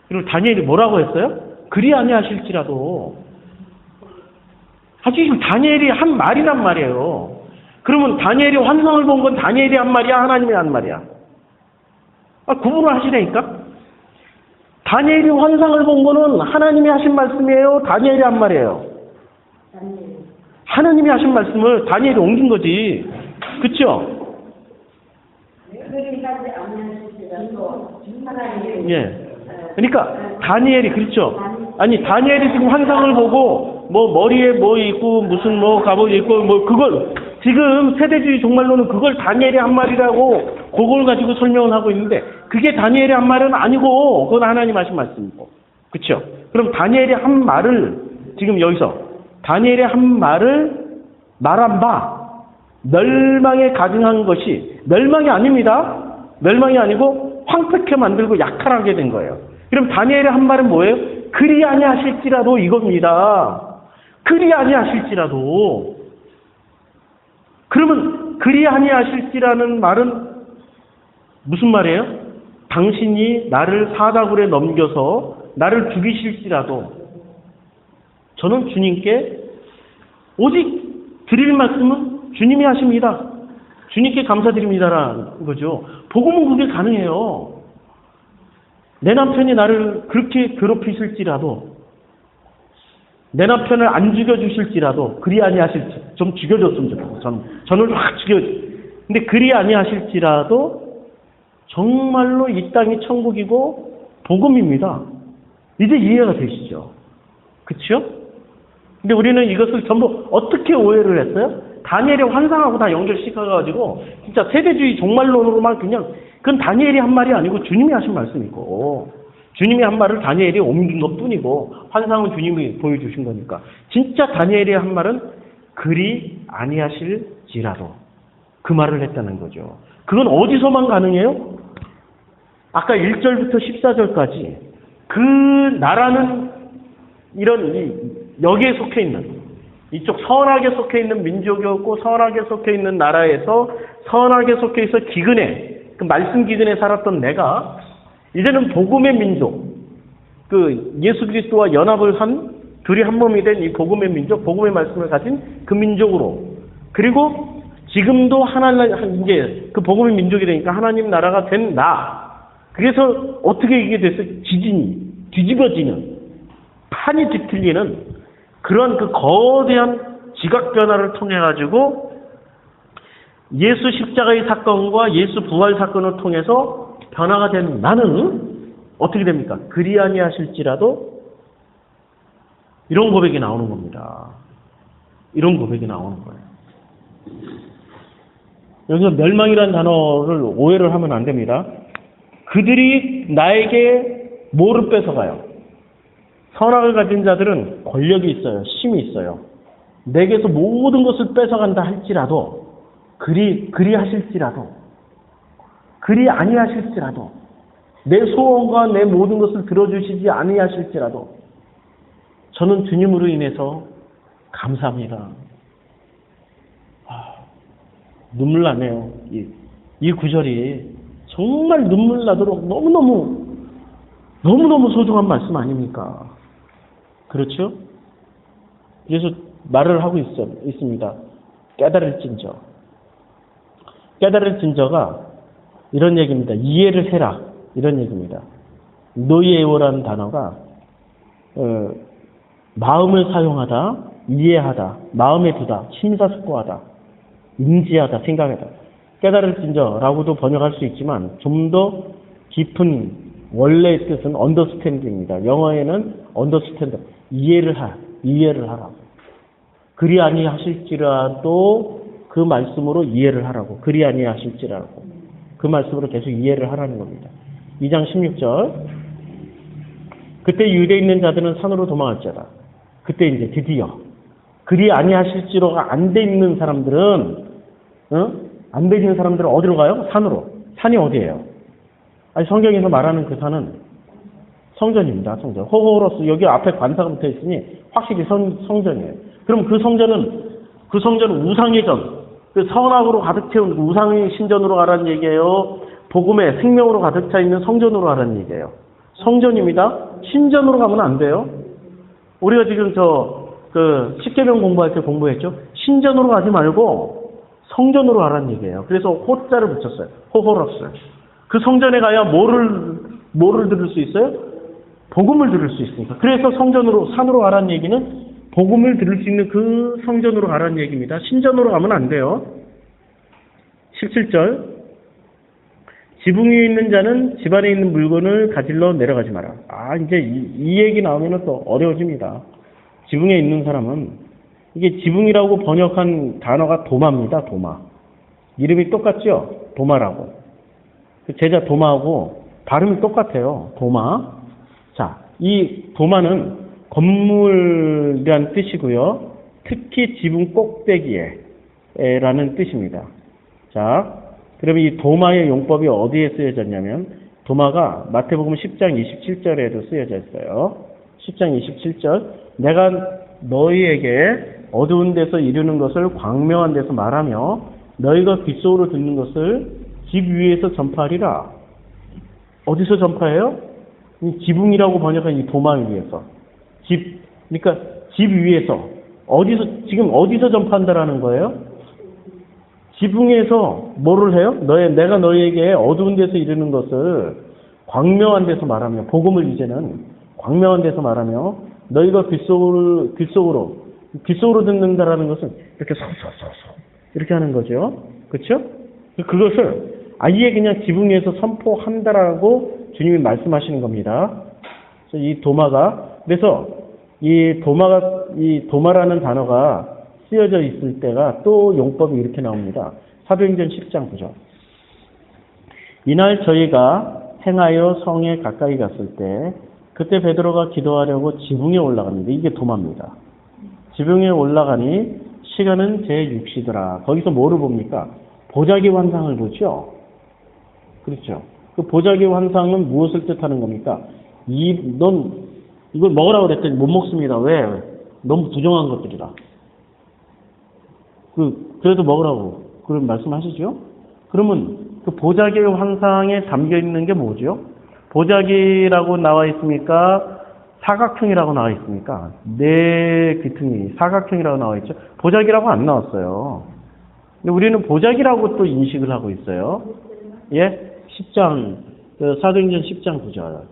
그리고 다니엘이 뭐라고 했어요? 그리 아니하실지라도. 지금 다니엘이 한 말이란 말이에요. 그러면 다니엘이 환상을 본 건 다니엘이 한 말이야, 하나님이 한 말이야? 구분을 하시라니까? 다니엘이 환상을 본 거는 하나님이 하신 말씀이에요, 다니엘이 한 말이에요? 하나님이 하신 말씀을 다니엘이 옮긴 거지. 그쵸? 예. 그러니까 다니엘이 그렇죠. 아니 다니엘이 지금 환상을 보고 뭐 머리에 뭐 있고 무슨 뭐 갑옷이 있고 뭐 그걸 지금 세대주의 종말론은 그걸 다니엘이 한 말이라고 그걸 가지고 설명을 하고 있는데 그게 다니엘이 한 말은 아니고 그건 하나님 하신 말씀이고. 그렇죠? 그럼 다니엘이 한 말을 지금 여기서 다니엘이 한 말을 말한 바 멸망에 가증한 것이 멸망이 아닙니다. 멸망이 아니고 황폐케 만들고 약탈하게 된 거예요. 그럼 다니엘의 한 말은 뭐예요? 그리 아니하실지라도 이겁니다. 그리 아니하실지라도. 그러면 그리 아니하실지라는 말은 무슨 말이에요? 당신이 나를 사다굴에 넘겨서 나를 죽이실지라도 저는 주님께 오직 드릴 말씀은 주님이 하십니다. 주님께 감사드립니다라는 거죠. 복음은 그게 가능해요. 내 남편이 나를 그렇게 괴롭히실지라도 내 남편을 안 죽여주실지라도 그리 아니하실지 좀 죽여줬으면 좋겠어요. 저는 확 근데 그리 아니하실지라도 정말로 이 땅이 천국이고 복음입니다. 이제 이해가 되시죠? 그렇죠? 근데 우리는 이것을 전부 어떻게 오해를 했어요? 다니엘의 환상하고 다 연결시켜가지고 진짜 세대주의 종말론으로만 그냥 그건 다니엘이 한 말이 아니고 주님이 하신 말씀이고 주님이 한 말을 다니엘이 옮긴 것뿐이고 환상은 주님이 보여주신 거니까 진짜 다니엘이 한 말은 그리 아니하실지라도 그 말을 했다는 거죠. 그건 어디서만 가능해요? 아까 1절부터 14절까지 그 나라는 이런 여기에 속해 있는 이쪽 선악에 속해 있는 민족이었고 선악에 속해 있는 나라에서 선악에 속해 있어 기근에 그 말씀 기근에 살았던 내가 이제는 복음의 민족 그 예수 그리스도와 연합을 한 둘이 한 몸이 된 이 복음의 민족 복음의 말씀을 가진 그 민족으로 그리고 지금도 하나님 이제 그 복음의 민족이 되니까 하나님 나라가 된 나 그래서 어떻게 이게 됐어요? 지진이 뒤집어지는 판이 뒤틀리는 그런 그 거대한 지각 변화를 통해 가지고 예수 십자가의 사건과 예수 부활 사건을 통해서 변화가 된 나는 어떻게 됩니까? 그리 아니하실지라도 이런 고백이 나오는 겁니다. 이런 고백이 나오는 거예요. 여기서 멸망이라는 단어를 오해를 하면 안 됩니다. 그들이 나에게 뭐를 뺏어가요? 선악을 가진 자들은 권력이 있어요. 힘이 있어요. 내게서 모든 것을 뺏어간다 할지라도 그리 하실지라도 그리 아니하실지라도 내 소원과 내 모든 것을 들어주시지 아니하실지라도 저는 주님으로 인해서 감사합니다. 눈물 나네요. 이 구절이 정말 눈물 나도록 너무너무 소중한 말씀 아닙니까? 그렇죠? 그래서 말을 하고 있습니다. 깨달을진저. 깨달을진저가 이런 얘기입니다. 이해를 해라. 이런 얘기입니다. 노예오라는 단어가 마음을 사용하다, 이해하다, 마음에 두다, 심사숙고하다, 인지하다, 생각하다. 깨달을진저라고도 번역할 수 있지만 좀 더 깊은 원래의 뜻은 understand입니다. 영어에는 understand, 이해를 하라고. 그리 아니하실지라도 그 말씀으로 이해를 하라고. 그리 아니하실지라고. 그 말씀으로 계속 이해를 하라는 겁니다. 2장 16절. 그때 유대에 있는 자들은 산으로 도망할지어다. 그때 이제 드디어 그리 아니하실지로가 안 돼 있는 사람들은 안 돼 있는 사람들은 어디로 가요? 산으로. 산이 어디예요? 아니 성경에서 말하는 그 산은 성전입니다. 성전. 호호로스 여기 앞에 관사가 붙어 있으니 확실히 성전이에요. 그럼 그 성전은 우상의 전. 그 선악으로 가득 채운 우상의 신전으로 가라는 얘기예요. 복음의 생명으로 가득 차 있는 성전으로 가라는 얘기예요. 성전입니다. 신전으로 가면 안 돼요. 우리가 지금 십계명 공부할 때 공부했죠. 신전으로 가지 말고 성전으로 가라는 얘기예요. 그래서 호자를 붙였어요. 호호러스. 그 성전에 가야 뭐를 들을 수 있어요? 복음을 들을 수 있으니까. 그래서 성전으로, 산으로 가라는 얘기는 복음을 들을 수 있는 그 성전으로 가라는 얘기입니다. 신전으로 가면 안 돼요. 17절. 지붕 위에 있는 자는 집 안에 있는 물건을 가질러 내려가지 마라. 이제 이 얘기 나오면 또 어려워집니다. 지붕에 있는 사람은, 이게 지붕이라고 번역한 단어가 도마입니다. 도마. 이름이 똑같죠? 도마라고. 제자 도마하고 발음이 똑같아요. 도마. 자, 이 도마는 건물이란 뜻이고요. 특히 지붕 꼭대기에 라는 뜻입니다. 자, 그러면 이 도마의 용법이 어디에 쓰여졌냐면 도마가 마태복음 10장 27절에도 쓰여져 있어요. 10장 27절. 내가 너희에게 어두운 데서 이루는 것을 광명한 데서 말하며 너희가 귓속으로 듣는 것을 집 위에서 전파하리라. 어디서 전파해요? 이 지붕이라고 번역한 이 도마 위에서. 그러니까 집 위에서. 지금 어디서 전파한다라는 거예요? 지붕에서 뭐를 해요? 내가 너희에게 어두운 데서 이루는 것을 광명한 데서 말하며, 복음을 이제는 광명한 데서 말하며, 너희가 귓속으로 듣는다라는 것은 이렇게 서서서서 이렇게 하는 거죠. 그렇죠? 그것을 아예 그냥 지붕 위에서 선포한다라고 주님이 말씀하시는 겁니다. 이 도마가, 그래서 이 도마라는 단어가 쓰여져 있을 때가 또 용법이 이렇게 나옵니다. 사도행전 10장 9절. 이날 저희가 행하여 성에 가까이 갔을 때 그때 베드로가 기도하려고 지붕에 올라갔는데, 이게 도마입니다. 지붕에 올라가니 시간은 제6시더라. 거기서 뭐를 봅니까? 보자기 환상을 보죠. 그렇죠. 그 보자기 환상은 무엇을 뜻하는 겁니까? 넌 이걸 먹으라고 그랬더니 못 먹습니다. 왜? 너무 부정한 것들이라. 그래도 먹으라고 그런 말씀하시죠? 그러면 그 보자기의 환상에 담겨 있는 게 뭐죠? 보자기라고 나와 있습니까? 사각형이라고 나와 있습니까? 네 귀퉁이 사각형이라고 나와 있죠. 보자기라고 안 나왔어요. 근데 우리는 보자기라고 또 인식을 하고 있어요. 예? 10장 사도행전 10장 9절.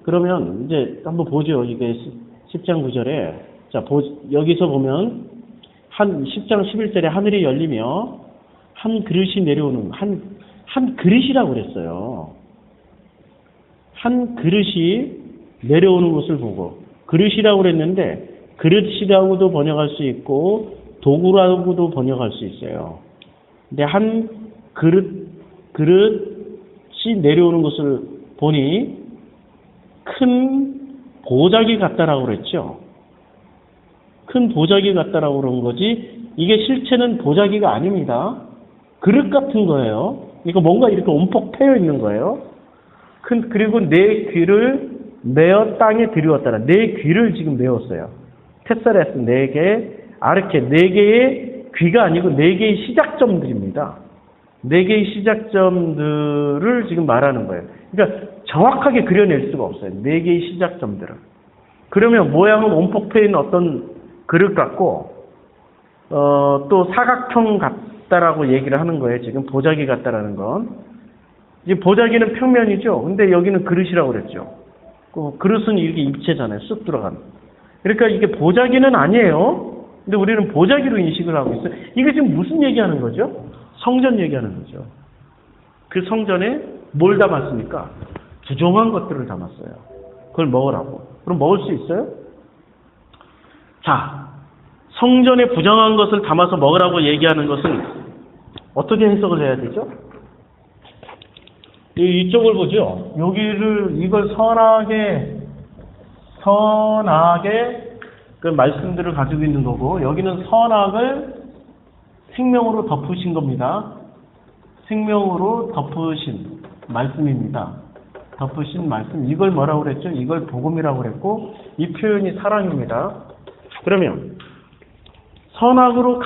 그러면 이제 한번 보죠. 이게 10장 9절에 여기서 보면 10장 11절에 하늘이 열리며 한 그릇이 내려오는 한 그릇이라고 그랬어요. 한 그릇이 내려오는 것을 보고, 그릇이라고 그랬는데 그릇이라고도 번역할 수 있고 도구라고도 번역할 수 있어요. 근데 한 그릇이 내려오는 것을 보니 큰 보자기 같다라고 그랬죠. 큰 보자기 같다라고 그런 거지, 이게 실체는 보자기가 아닙니다. 그릇 같은 거예요. 이거 뭔가 이렇게 움푹 패여 있는 거예요. 그리고 내 귀를 메어 땅에 들이웠다라. 내 귀를 지금 메웠어요. 테사레스 4개, 아르케 4개의 귀가 아니고 4개의 시작점들입니다. 4개의 시작점들을 지금 말하는 거예요. 그러니까 정확하게 그려낼 수가 없어요. 4개의 시작점들을. 그러면 모양은 움푹 패인 어떤 그릇 같고, 또 사각형 같다라고 얘기를 하는 거예요. 지금 보자기 같다라는 건. 이제 보자기는 평면이죠. 근데 여기는 그릇이라고 그랬죠. 그릇은 이렇게 입체잖아요. 쑥 들어간. 그러니까 이게 보자기는 아니에요. 근데 우리는 보자기로 인식을 하고 있어요. 이게 지금 무슨 얘기하는 거죠? 성전 얘기하는 거죠. 그 성전에 뭘 담았습니까? 부정한 것들을 담았어요. 그걸 먹으라고. 그럼 먹을 수 있어요? 자, 성전에 부정한 것을 담아서 먹으라고 얘기하는 것은 어떻게 해석을 해야 되죠? 이쪽을 보죠. 이걸 선하게 그 말씀들을 가지고 있는 거고, 여기는 선악을 생명으로 덮으신 겁니다. 생명으로 덮으신 말씀입니다. 덮으신 말씀. 이걸 뭐라고 그랬죠? 이걸 복음이라고 그랬고, 이 표현이 사랑입니다. 그러면 선악으로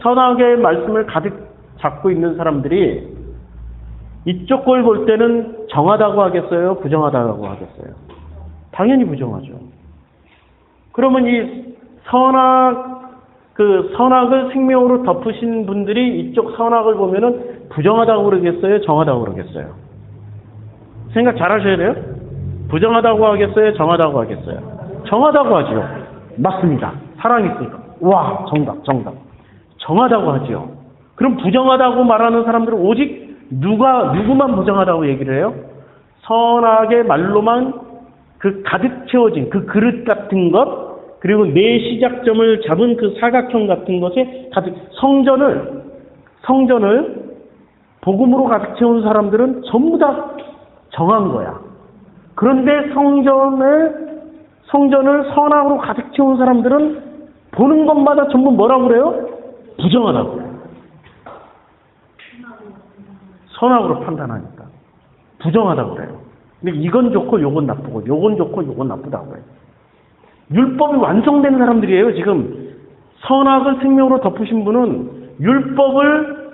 선악의 말씀을 가득 잡고 있는 사람들이 이쪽 걸 볼 때는 정하다고 하겠어요? 부정하다고 하겠어요? 당연히 부정하죠. 그러면 이 그 선악을 생명으로 덮으신 분들이 이쪽 선악을 보면은 부정하다고 그러겠어요? 정하다고 그러겠어요? 생각 잘 하셔야 돼요. 부정하다고 하겠어요? 정하다고 하겠어요? 정하다고 하죠. 맞습니다. 사랑이 있으니까. 와, 정답. 정하다고 하죠. 그럼 부정하다고 말하는 사람들은 오직 누구만 부정하다고 얘기를 해요? 선악의 말로만 그 가득 채워진 그 그릇 같은 것, 그리고 내 시작점을 잡은 그 사각형 같은 것에 가득, 성전을 복음으로 가득 채운 사람들은 전부 다 정한 거야. 그런데 성전을 선악으로 가득 채운 사람들은 보는 것마다 전부 뭐라고 그래요? 부정하다고 그래요. 선악으로 판단하니까. 부정하다고 그래요. 근데 이건 좋고 요건 나쁘고, 요건 좋고 요건 나쁘다고 해요. 율법이 완성된 사람들이에요. 지금 선악을 생명으로 덮으신 분은 율법을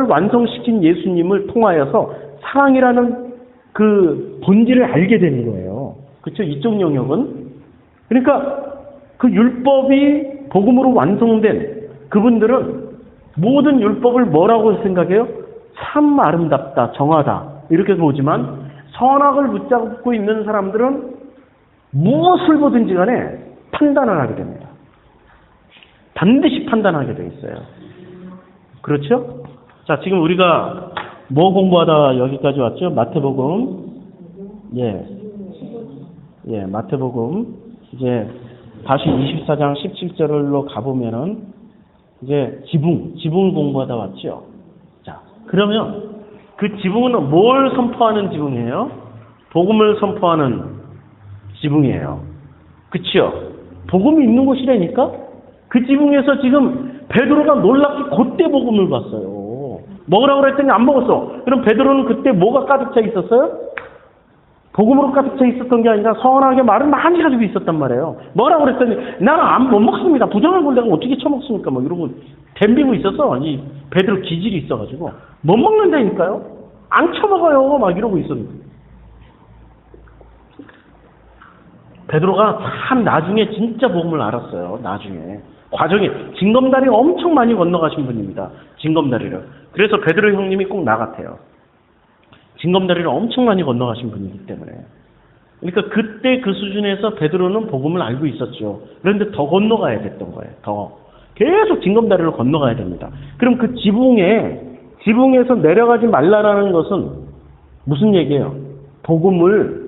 완성시킨 예수님을 통하여서 사랑이라는 그 본질을 알게 되는 거예요. 그렇죠? 이쪽 영역은. 그러니까 그 율법이 복음으로 완성된 그분들은 모든 율법을 뭐라고 생각해요? 참 아름답다, 정하다 이렇게 보지만 선악을 붙잡고 있는 사람들은 무엇을 보든지 간에 판단을 하게 됩니다. 반드시 판단하게 돼 있어요. 그렇죠? 자, 지금 우리가 뭐 공부하다 여기까지 왔죠? 마태복음. 마태복음. 이제 다시 24장 17절로 가보면은 이제 지붕을 공부하다 왔죠? 자, 그러면 그 지붕은 뭘 선포하는 지붕이에요? 복음을 선포하는 지붕이에요. 그치요? 복음이 있는 곳이라니까? 그 지붕에서 지금 베드로가 놀랍게 그때 복음을 봤어요. 먹으라고 그랬더니 안 먹었어. 그럼 베드로는 그때 뭐가 가득 차 있었어요? 복음으로 가득 차 있었던 게 아니라 선하게 말을 많이 가지고 있었단 말이에요. 뭐라고 그랬더니 나는 못 먹습니다. 부정을 볼 내가 어떻게 처먹습니까? 뭐 이러고 덤비고 있었어. 이 베드로 기질이 있어가지고 못 먹는다니까요. 안 처먹어요. 막 이러고 있었는데. 베드로가 참 나중에 진짜 복음을 알았어요. 나중에. 과정에 징검다리 엄청 많이 건너가신 분입니다. 징검다리를. 그래서 베드로 형님이 꼭 나 같아요. 징검다리를 엄청 많이 건너가신 분이기 때문에. 그러니까 그때 그 수준에서 베드로는 복음을 알고 있었죠. 그런데 더 건너가야 됐던 거예요. 더. 계속 징검다리를 건너가야 됩니다. 그럼 그 지붕에서 내려가지 말라라는 것은 무슨 얘기예요? 복음을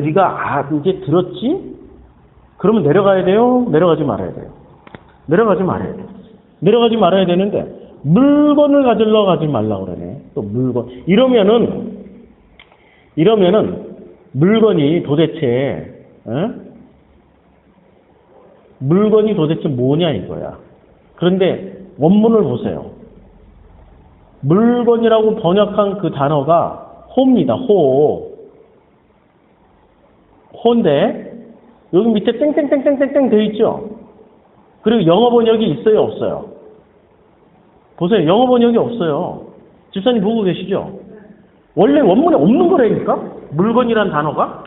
네가 이제 들었지? 그러면 내려가야 돼요? 내려가지 말아야 돼요? 내려가지 말아야 돼요. 내려가지 말아야 되는데 물건을 가지러 가지 말라고 그러네. 또 물건. 이러면은 물건이 도대체 물건이 도대체 뭐냐 이거야. 그런데 원문을 보세요. 물건이라고 번역한 그 단어가 호입니다. 호인데 여기 밑에 땡땡땡땡땡땡 되어 있죠. 그리고 영어 번역이 있어요, 없어요? 보세요. 영어 번역이 없어요. 집사님 보고 계시죠? 원래 원문에 없는 거라니까? 물건이란 단어가?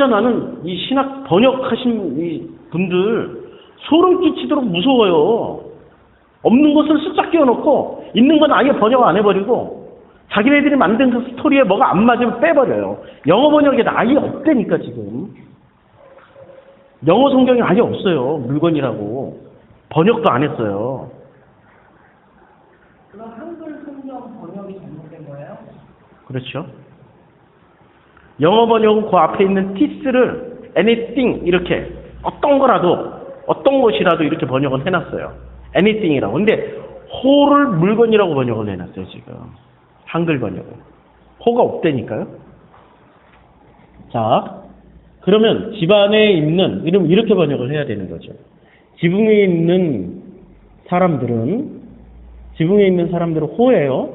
나는 이 신학 번역하신 이 분들 소름 끼치도록 무서워요. 없는 것을 쓱싹 끼워놓고 있는 건 아예 번역 안 해버리고 자기네들이 만든 그 스토리에 뭐가 안 맞으면 빼버려요. 영어 번역에 아예 없다니까 지금. 영어 성경이 아예 없어요. 물건이라고. 번역도 안 했어요. 그럼 한글 성경 번역이 잘못된 거예요? 그렇죠. 영어 번역은 그 앞에 있는 this를 anything 이렇게 어떤 것이라도 이렇게 번역을 해놨어요. anything이라고. 근데 호를 물건이라고 번역을 해놨어요 지금. 한글 번역은. 호가 없다니까요. 자, 그러면 집안에 있는, 이렇게 번역을 해야 되는 거죠. 지붕에 있는 사람들은 호예요.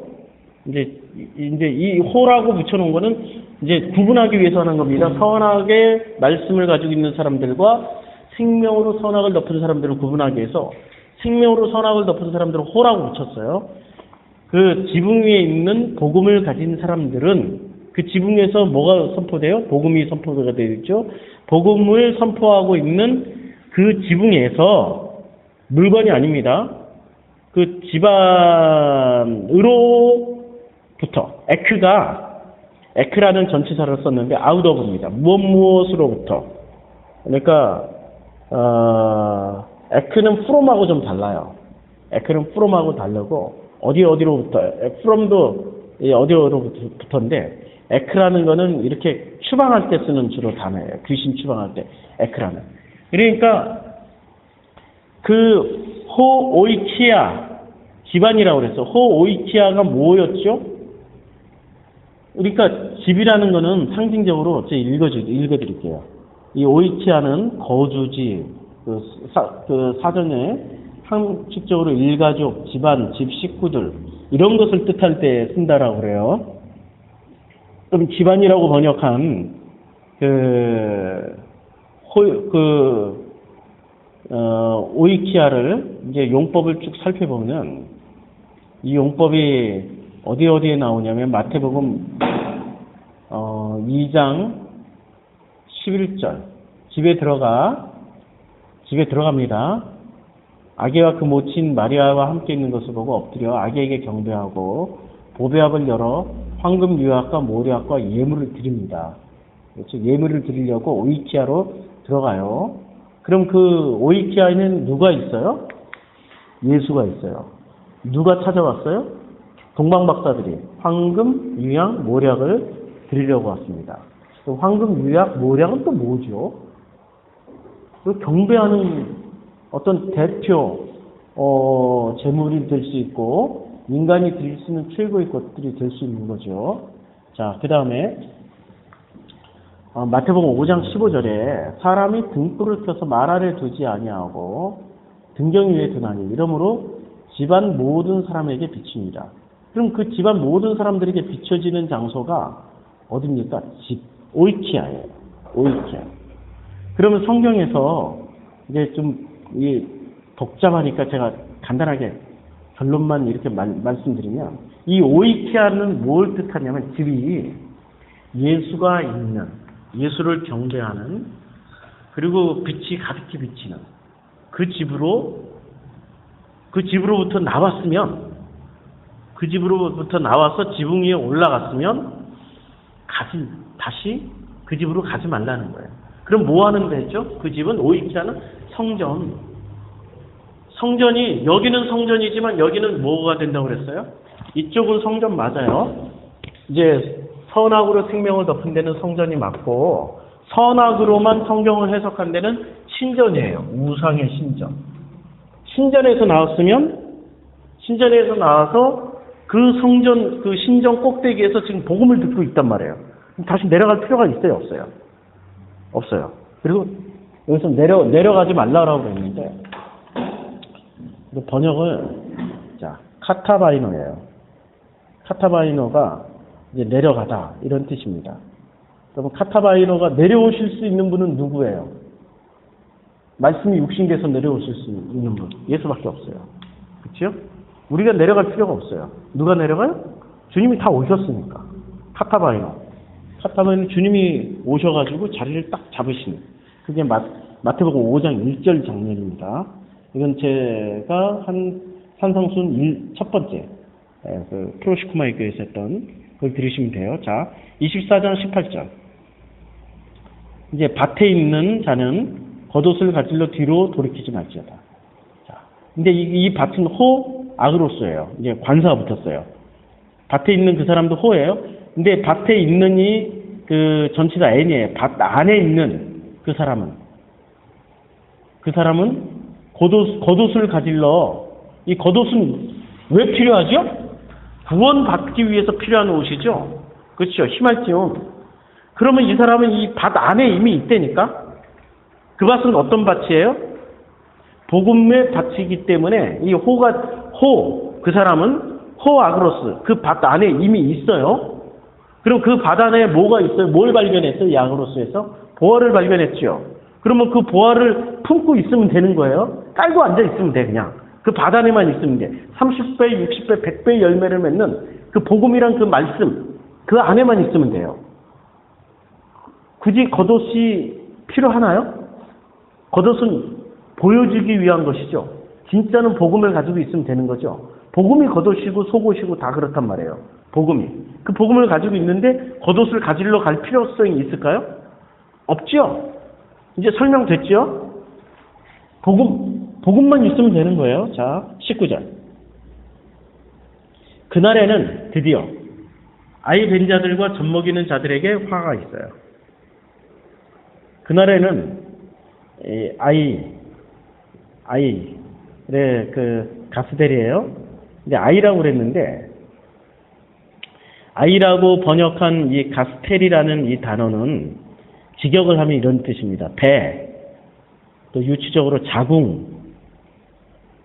이제 이 호라고 붙여놓은 거는 이제 구분하기 위해서 하는 겁니다. 선악의 말씀을 가지고 있는 사람들과 생명으로 선악을 덮은 사람들을 구분하기 위해서 생명으로 선악을 덮은 사람들을 호라고 붙였어요. 그 지붕 위에 있는 복음을 가진 사람들은 그 지붕에서 뭐가 선포돼요? 복음이 선포가 되죠. 복음을 선포하고 있는 그 지붕에서 물건이 아닙니다. 그 집안으로부터 에크라는 전치사를 썼는데 out of입니다. 무엇으로부터. 그러니까 에크는 from하고 좀 달라요. 에크는 from하고 다르고 어디로부터 from도 어디로부터인데 에크라는 거는 이렇게 추방할 때 쓰는 주로 단어예요. 귀신 추방할 때 에크라는. 그러니까 그 호오이키아 집안이라고 그랬어. 호오이키아가 뭐였죠? 그러니까 집이라는 거는 상징적으로 제가 읽어드릴게요. 이 오이키아는 거주지, 그 사전에 상식적으로 일가족, 집안, 집 식구들 이런 것을 뜻할 때 쓴다라고 그래요. 그럼 집안이라고 번역한 오이키아를 이제 용법을 쭉 살펴보면 이 용법이 어디에 나오냐면 마태복음 2장 11절 집에 들어갑니다. 아기와 그 모친 마리아와 함께 있는 것을 보고 엎드려 아기에게 경배하고 보배압을 열어 황금 유약과 모략과 예물을 드립니다. 그렇죠? 예물을 드리려고 오이키아로 들어가요. 그럼 그 오이키아에는 누가 있어요? 예수가 있어요. 누가 찾아왔어요? 동방박사들이 황금, 유약, 모략을 드리려고 왔습니다. 황금, 유약, 모략은 또 뭐죠? 경배하는 어떤 대표 재물이 될 수 있고 인간이 드릴 수 있는 최고의 것들이 될 수 있는 거죠. 자, 그 다음에 마태복음 5장 15절에 사람이 등불을 켜서 말 아래 두지 아니하고 등경 위에 두나니 이러므로 집안 모든 사람에게 비춥니다. 그럼 그 집안 모든 사람들에게 비춰지는 장소가 어디입니까? 집, 오이키아예요. 오이키아. 그러면 성경에서 이제 좀 복잡하니까 제가 간단하게 결론만 이렇게 말씀드리면 이 오이키아는 뭘 뜻하냐면 집이 예수가 있는, 예수를 경배하는, 그리고 빛이 가득히 비치는 그 집으로부터 나와서 지붕 위에 올라갔으면 다시 그 집으로 가지 말라는 거예요. 그럼 뭐 하는 데죠? 그 집은 오이키아는 성전이 여기는 성전이지만 여기는 뭐가 된다고 그랬어요? 이쪽은 성전 맞아요. 이제 선악으로 생명을 덮은 데는 성전이 맞고 선악으로만 성경을 해석한 데는 신전이에요. 우상의 신전. 신전에서 나와서 그 성전, 그 신전 꼭대기에서 지금 복음을 듣고 있단 말이에요. 다시 내려갈 필요가 있어요? 없어요? 없어요. 그리고 여기서 내려가지 말라고 했는데 번역을 카타바이노예요. 카타바이노가 이제 내려가다 이런 뜻입니다. 그러면 카타바이노가 내려오실 수 있는 분은 누구예요? 말씀이 육신돼서 내려오실 수 있는 분 예수밖에 없어요. 그렇죠? 우리가 내려갈 필요가 없어요. 누가 내려가요? 주님이 다 오셨으니까. 카타바이노 주님이 오셔가지고 자리를 딱 잡으시는 그게 마태복음 5장 1절 장면입니다. 이건 제가 산성순 첫 번째 그 프로시쿠마이 교회에서 했던 그걸 들으시면 돼요. 자, 24장 18절. 이제 밭에 있는 자는 겉옷을 가질러 뒤로 돌이키지 말지어다. 자, 근데 이 밭은 아그로스예요. 이제 관사가 붙었어요. 밭에 있는 그 사람도 호예요. 근데 밭에 있는 그 전치사 n이에요. 밭 안에 있는 그 사람은 겉옷을 가질러. 이 겉옷은 왜 필요하죠? 구원받기 위해서 필요한 옷이죠. 그렇죠. 히말티움. 그러면 이 사람은 이 밭 안에 이미 있다니까. 그 밭은 어떤 밭이에요? 복음의 밭이기 때문에 이 그 사람은 아그로스. 그 밭 안에 이미 있어요. 그럼 그 밭 안에 뭐가 있어요? 뭘 발견했어요? 이 아그로스에서? 보화를 발견했죠. 그러면 그 보화를 품고 있으면 되는 거예요. 깔고 앉아 있으면 돼, 그냥. 그 밭 안에만 있으면 돼. 30배, 60배, 100배의 열매를 맺는 그 복음이란 그 말씀, 그 안에만 있으면 돼요. 굳이 겉옷이 필요하나요? 겉옷은 보여주기 위한 것이죠. 진짜는 복음을 가지고 있으면 되는 거죠. 복음이 겉옷이고 속옷이고 다 그렇단 말이에요. 복음이. 그 복음을 가지고 있는데 겉옷을 가지러 갈 필요성이 있을까요? 없죠. 이제 설명됐죠? 복음만 있으면 되는 거예요. 자, 19절. 그날에는 드디어 아이 된 자들과 젖먹이는 자들에게 화가 있어요. 그날에는 아이의 그 가스델이에요. 근데 아이라고 그랬는데 아이라고 번역한 이 가스텔이라는 이 단어는 직역을 하면 이런 뜻입니다. 배, 또 유치적으로 자궁,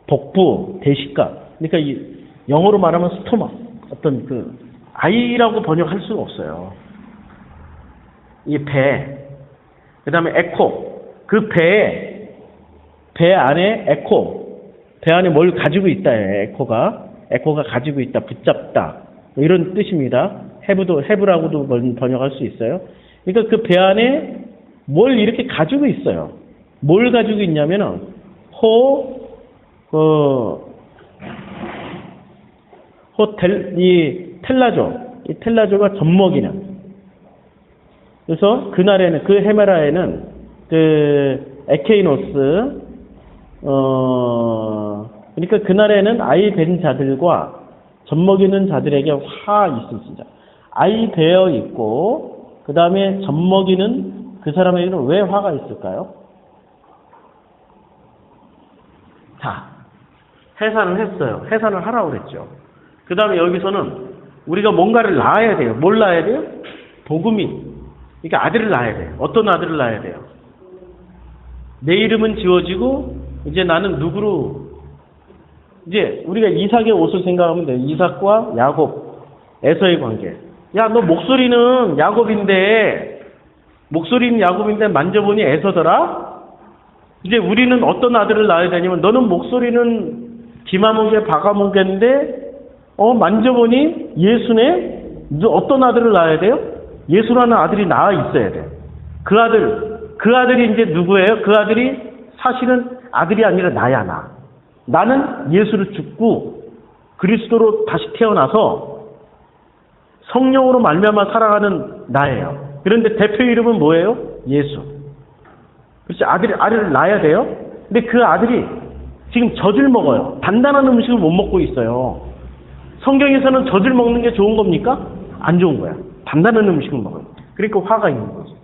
복부, 대식각. 그러니까 이 영어로 말하면 스토막, 어떤 그 아이라고 번역할 수가 없어요. 이 배, 그 다음에 에코, 그 배 안에 에코, 배 안에 뭘 가지고 있다, 에코가 가지고 있다, 붙잡다, 이런 뜻입니다. 해부라고도 번역할 수 있어요. 그러니까 그 배 안에 뭘 이렇게 가지고 있어요. 뭘 가지고 있냐면은, 이 텔라조가 젖먹이는. 그래서 그날에는, 그 헤메라에는, 그, 에케이노스, 그러니까 그날에는 아이 된 자들과 젖먹이는 자들에게 화 있을지자. 아이 되어 있고, 그 다음에 젖먹이는 그 사람에게는 왜 화가 있을까요? 자, 해산을 했어요. 해산을 하라고 그랬죠. 그 다음에 여기서는 우리가 뭔가를 낳아야 돼요. 뭘 낳아야 돼요? 복음이. 그러니까 아들을 낳아야 돼요. 어떤 아들을 낳아야 돼요? 내 이름은 지워지고 이제 나는 누구로, 이제 우리가 이삭의 옷을 생각하면 돼요. 이삭과 야곱, 에서의 관계. 야, 너 목소리는 야곱인데 만져보니 에서더라? 이제 우리는 어떤 아들을 낳아야 되냐면, 너는 목소리는 기마목에 바가목인데 만져보니 예수네? 너 어떤 아들을 낳아야 돼요? 예수라는 아들이 낳아 있어야 돼. 그 아들이 이제 누구예요? 그 아들이 사실은 아들이 아니라 나야, 나. 나는 예수를 죽고 그리스도로 다시 태어나서 성령으로 말미암아 살아가는 나예요. 그런데 대표 이름은 뭐예요? 예수. 그렇지, 아들을 낳아야 돼요. 근데 그 아들이 지금 젖을 먹어요. 단단한 음식을 못 먹고 있어요. 성경에서는 젖을 먹는 게 좋은 겁니까? 안 좋은 거야. 단단한 음식을 먹어요. 그러니까 화가 있는 거죠.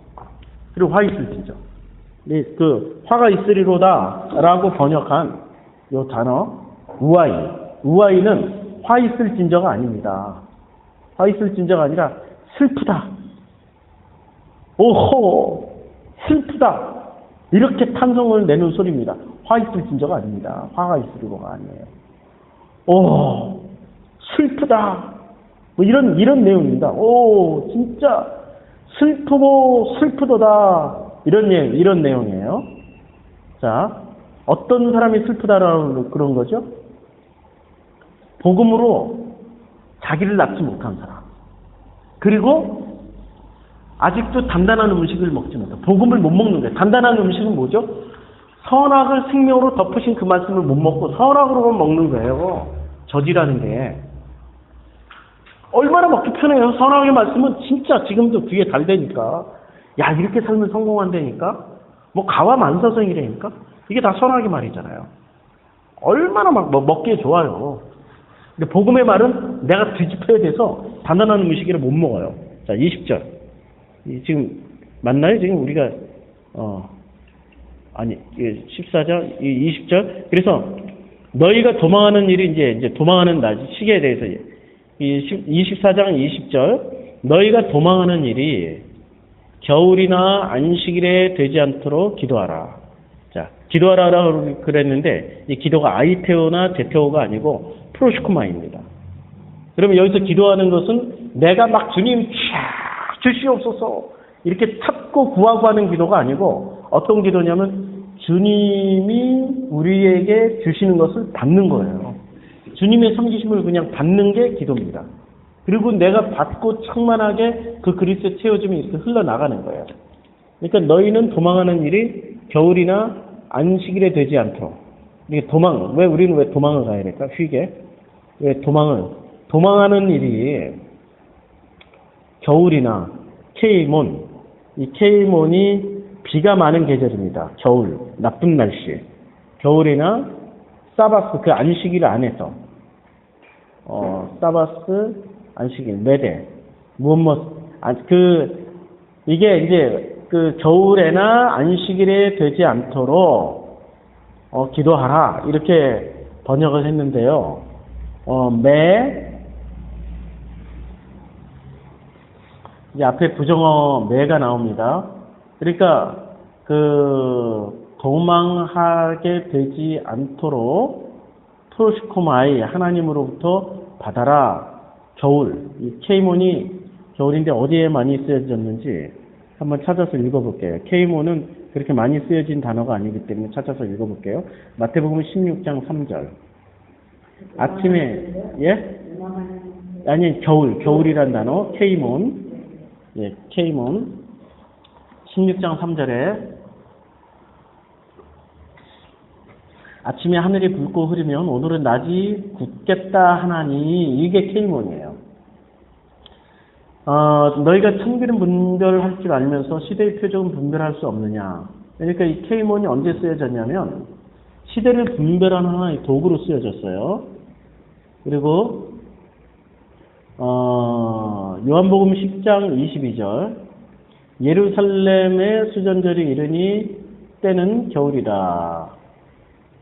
그리고 화 있을지죠. 네, 그 화가 있으리로다라고 번역한 요 단어 우아이. 우아이는 화 있을진저가 아닙니다. 화 있을진저가 아니라 슬프다. 오호, 슬프다. 이렇게 탄성을 내는 소리입니다. 화 있을진저가 아닙니다. 화가 있으리로가 아니에요. 오, 슬프다. 뭐 이런 내용입니다. 오, 진짜 슬프고 슬프도다. 이런 내용이에요. 자, 어떤 사람이 슬프다라는 그런 거죠? 복음으로 자기를 낳지 못한 사람. 그리고 아직도 단단한 음식을 먹지 못해. 복음을 못 먹는 거예요. 단단한 음식은 뭐죠? 선악을 생명으로 덮으신 그 말씀을 못 먹고 선악으로만 먹는 거예요. 젖이라는 게. 얼마나 먹기 편해요. 선악의 말씀은 진짜 지금도 귀에 달대니까. 야, 이렇게 살면 성공한다니까? 뭐 가와만사성이라니까? 이게 다 선악의 말이잖아요. 얼마나 막 먹기에 좋아요. 근데 복음의 말은 내가 뒤집혀야 돼서 단단한 음식이라 못 먹어요. 자, 20절. 지금 맞나요? 지금 우리가 14절, 20절. 그래서 너희가 도망하는 일이 이제 도망하는 시기에 대해서 24장 20절. 너희가 도망하는 일이 겨울이나 안식일에 되지 않도록 기도하라. 자, 기도하라라고 그랬는데 이 기도가 아이테오나 제테오가 아니고 프로시코마입니다. 그러면 여기서 기도하는 것은 내가 막 주님 주시옵소서 이렇게 찾고 구하고 하는 기도가 아니고 어떤 기도냐면 주님이 우리에게 주시는 것을 받는 거예요. 주님의 섬기심을 그냥 받는 게 기도입니다. 그리고 내가 받고 충만하게 그 그릇에 채워주면 이렇게 흘러나가는 거예요. 그러니까 너희는 도망하는 일이 겨울이나 안식일에 되지 않도록. 이게 왜 우리는 왜 도망을 가야 될까? 휘게. 왜 도망하는 일이 겨울이나 케이몬, 이 케이몬이 비가 많은 계절입니다. 겨울, 나쁜 날씨. 겨울이나 사바스, 그 안식일 안에서, 사바스, 안식일, 매대, 이게 이제 그 겨울에나 안식일에 되지 않도록, 기도하라. 이렇게 번역을 했는데요. 이제 앞에 부정어 매가 나옵니다. 그러니까 도망하게 되지 않도록 프로시코마이 하나님으로부터 받아라. 겨울. 이 케이몬이 겨울인데 어디에 많이 쓰여졌는지 한번 찾아서 읽어볼게요. 케이몬은 그렇게 많이 쓰여진 단어가 아니기 때문에 찾아서 읽어볼게요. 마태복음 16장 3절. 아침에 아니 겨울이란 단어 케이몬. 케이몬 16장 3절에 아침에 하늘이 붉고 흐리면 오늘은 낮이 굳겠다 하나니 이게 케이몬이에요. 너희가 참기름 분별할 줄 알면서 시대의 표적은 분별할 수 없느냐. 그러니까 이 케이몬이 언제 쓰여졌냐면 시대를 분별하는 하나의 도구로 쓰여졌어요. 그리고 요한복음 10장 22절 예루살렘의 수전절이 이르니 때는 겨울이다.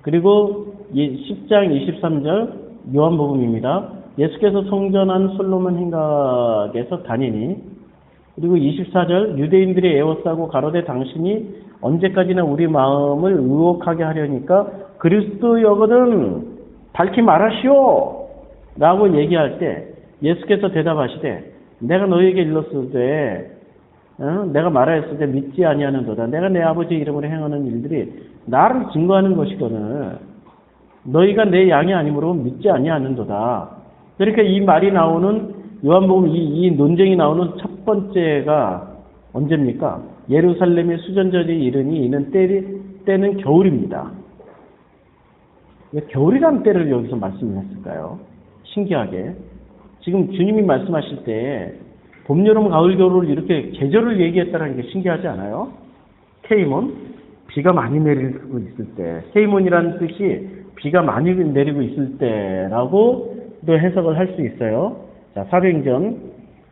그리고 10장 23절 요한복음입니다. 예수께서 성전한 솔로몬 행각에서 다니니. 그리고 24절 유대인들이 애워싸고 가로되 당신이 언제까지나 우리 마음을 의혹하게 하려니까 그리스도여거든 밝히 말하시오 라고 얘기할 때 예수께서 대답하시되 내가 너희에게 일렀을 때 내가 말하였을 때 믿지 아니하는도다. 내가 내 아버지 이름으로 행하는 일들이 나를 증거하는 것이거늘 너희가 내 양이 아니므로 믿지 아니하는도다. 그러니까 이 말이 나오는 요한복음 이 논쟁이 나오는 첫 번째가 언제입니까? 예루살렘의 수전절이 이르니 이는 때는 겨울입니다. 왜 겨울이라는 때를 여기서 말씀을 했을까요? 신기하게. 지금 주님이 말씀하실 때 봄, 여름, 가을, 겨울을 이렇게 계절을 얘기했다는 게 신기하지 않아요? 케이몬, 비가 많이 내리고 있을 때. 케이몬이라는 뜻이 비가 많이 내리고 있을 때라고 또 해석을 할 수 있어요. 자, 사도행전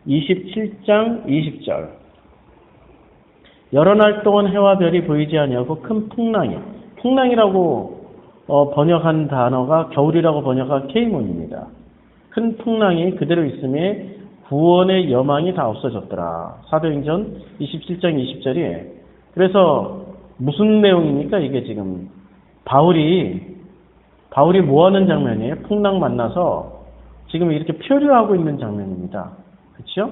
27장 20절. 여러 날 동안 해와 별이 보이지 아니하고 큰 풍랑이라고 번역한 단어가 겨울이라고 번역한 케이몬입니다. 큰 풍랑이 그대로 있음에 구원의 여망이 다 없어졌더라. 사도행전 27장 20절이. 그래서 무슨 내용입니까? 이게 지금 바울이 뭐 하는 장면이에요? 풍랑 만나서 지금 이렇게 표류하고 있는 장면입니다. 그렇죠?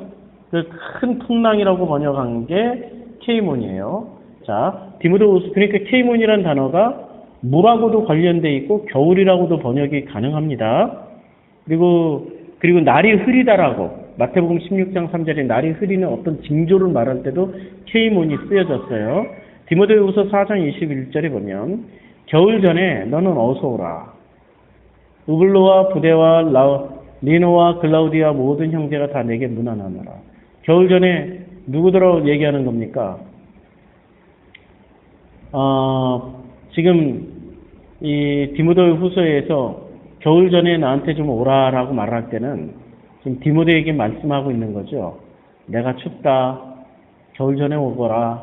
그 큰 풍랑이라고 번역한 게 케이몬이에요. 자, 디모데후서 그러니까 케이몬이라는 단어가 물하고도 관련돼 있고 겨울이라고도 번역이 가능합니다. 그리고 날이 흐리다라고 마태복음 16장 3절에 날이 흐리는 어떤 징조를 말할 때도 케이몬이 쓰여졌어요. 디모데후서 4장 21절에 보면 겨울 전에 너는 어서 오라. 우블로와 부데와 리노와 글라우디아 모든 형제가 다 내게 문안하노라. 겨울 전에 누구더러 얘기하는 겁니까? 지금 이 디모데후서에서 겨울 전에 나한테 좀 오라라고 말할 때는 지금 디모데에게 말씀하고 있는 거죠. 내가 춥다. 겨울 전에 오거라.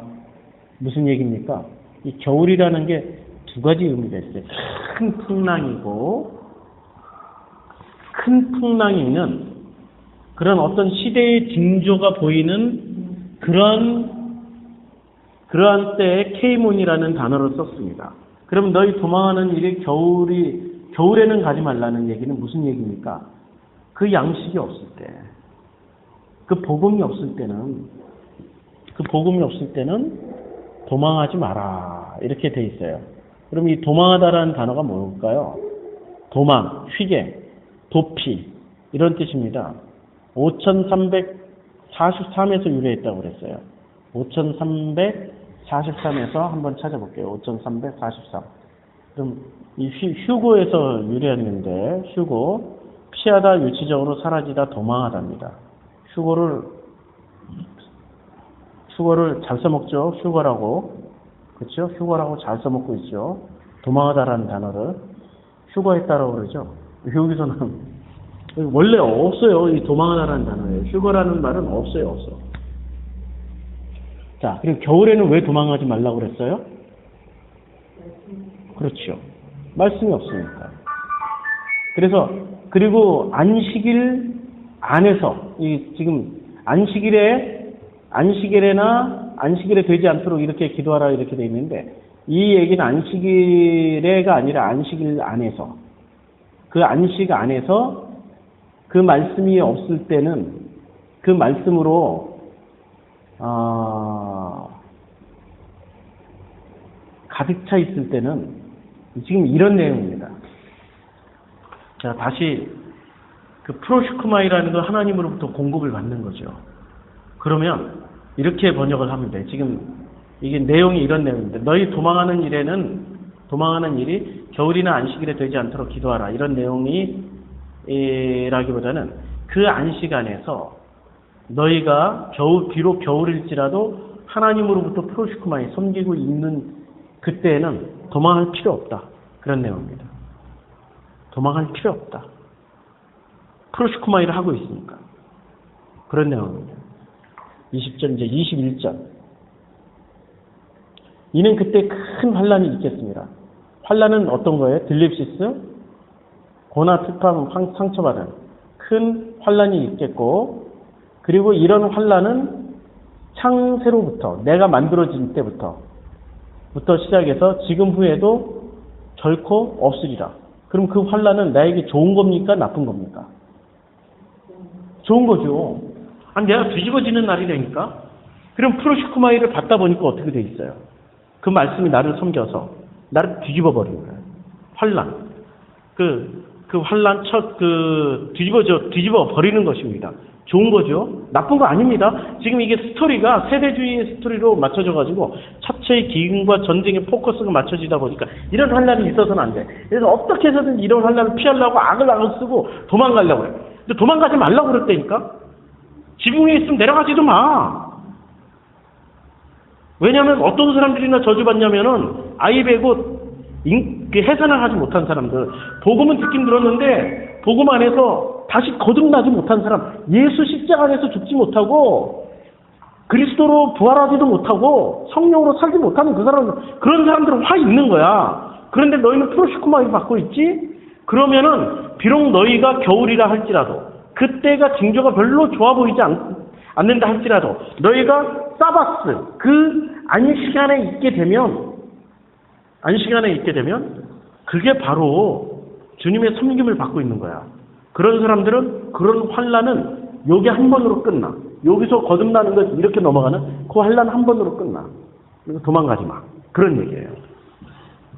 무슨 얘기입니까? 이 겨울이라는 게 두 가지 의미가 있어요. 큰 풍랑이 있는 그런 어떤 시대의 징조가 보이는 그러한 때에 케이몬이라는 단어를 썼습니다. 그럼 너희 도망하는 일이 겨울에는 가지 말라는 얘기는 무슨 얘기입니까? 그 양식이 없을 때, 그 복음이 없을 때는 도망하지 마라. 이렇게 돼 있어요. 그럼 이 도망하다라는 단어가 뭘까요? 도망, 휘게, 도피 이런 뜻입니다. 5343에서 유래했다고 그랬어요. 5343에서 한번 찾아볼게요. 5343. 그럼 이 휴고에서 유래했는데, 휴고, 피하다, 유치적으로 사라지다, 도망하다입니다. 휴고를 잘 써먹죠. 휴거라고. 그렇죠? 휴거라고 잘 써먹고 있죠. 도망하다라는 단어를 휴거했다라고 그러죠. 여기서는 원래 없어요. 이 도망하다라는 단어예요. 휴거라는 말은 없어요. 없어. 자, 그리고 겨울에는 왜 도망하지 말라고 그랬어요? 그렇죠. 말씀이 없으니까. 그래서 그리고 안식일 안에서 지금 안식일에 되지 않도록 이렇게 기도하라 이렇게 돼 있는데, 이 얘기는 안식일에가 아니라 안식일 안에서, 그 안식 안에서 그 말씀이 없을 때는 그 말씀으로 가득 차 있을 때는 지금 이런 내용입니다. 자, 다시 그 프로슈크마이라는 건 하나님으로부터 공급을 받는 거죠. 그러면 이렇게 번역을 하면 돼. 지금 이게 내용이 이런 내용인데, 너희 도망하는 일이 겨울이나 안식일에 되지 않도록 기도하라. 이런 내용이 라기보다는 그 안식 안에서 너희가 비록 겨울일지라도 하나님으로부터 프로슈크마이 섬기고 있는 그때에는 도망할 필요 없다. 그런 내용입니다. 도망할 필요 없다. 프로슈크마이를 하고 있으니까. 그런 내용입니다. 20절, 이제 21절. 이는 그때 큰 환란이 있겠습니다. 환란은 어떤 거예요? 들립시스, 고나 특함, 상처받은 큰 환란이 있겠고, 그리고 이런 환란은 창세로부터, 내가 만들어진 때부터 시작해서 지금 후에도 결코 없으리라. 그럼 그 환란은 나에게 좋은 겁니까? 나쁜 겁니까? 좋은 거죠. 아니, 내가 뒤집어지는 날이 되니까. 그럼 프로슈크마이를 받다 보니까 어떻게 돼 있어요? 그 말씀이 나를 섬겨서 나를 뒤집어 버리는 거예요. 환란. 그 환란 뒤집어 버리는 것입니다. 좋은 거죠. 나쁜 거 아닙니다. 지금 이게 스토리가 세대주의의 스토리로 맞춰져 가지고 차체의 기근과 전쟁의 포커스가 맞춰지다 보니까 이런 환란이 있어서는 안 돼. 그래서 어떻게 해서든 이런 환란을 피하려고 악을 쓰고 도망가려고 그래. 근데 도망가지 말라고 그랬다니까. 지붕 위에 있으면 내려가지도 마. 왜냐하면 어떤 사람들이나 저주받냐면은 아이 베고 해산을 하지 못한 사람들, 복음은 듣긴 들었는데 복음 안에서 다시 거듭나지 못한 사람, 예수 십자가 안에서 죽지 못하고 그리스도로 부활하지도 못하고 성령으로 살지 못하는 그런 사람들은 화 있는 거야. 그런데 너희는 프로슈크마이 받고 있지? 그러면은 비록 너희가 겨울이라 할지라도, 그때가 징조가 별로 좋아 보이지 않는다 할지라도, 너희가 사바스, 그 안식안에 있게 되면 그게 바로 주님의 섬김을 받고 있는 거야. 그런 사람들은 그런 환란은 여기 한 번으로 끝나. 여기서 거듭나는 것 이렇게 넘어가는 그 환란 한 번으로 끝나. 그래서 도망가지 마. 그런 얘기예요.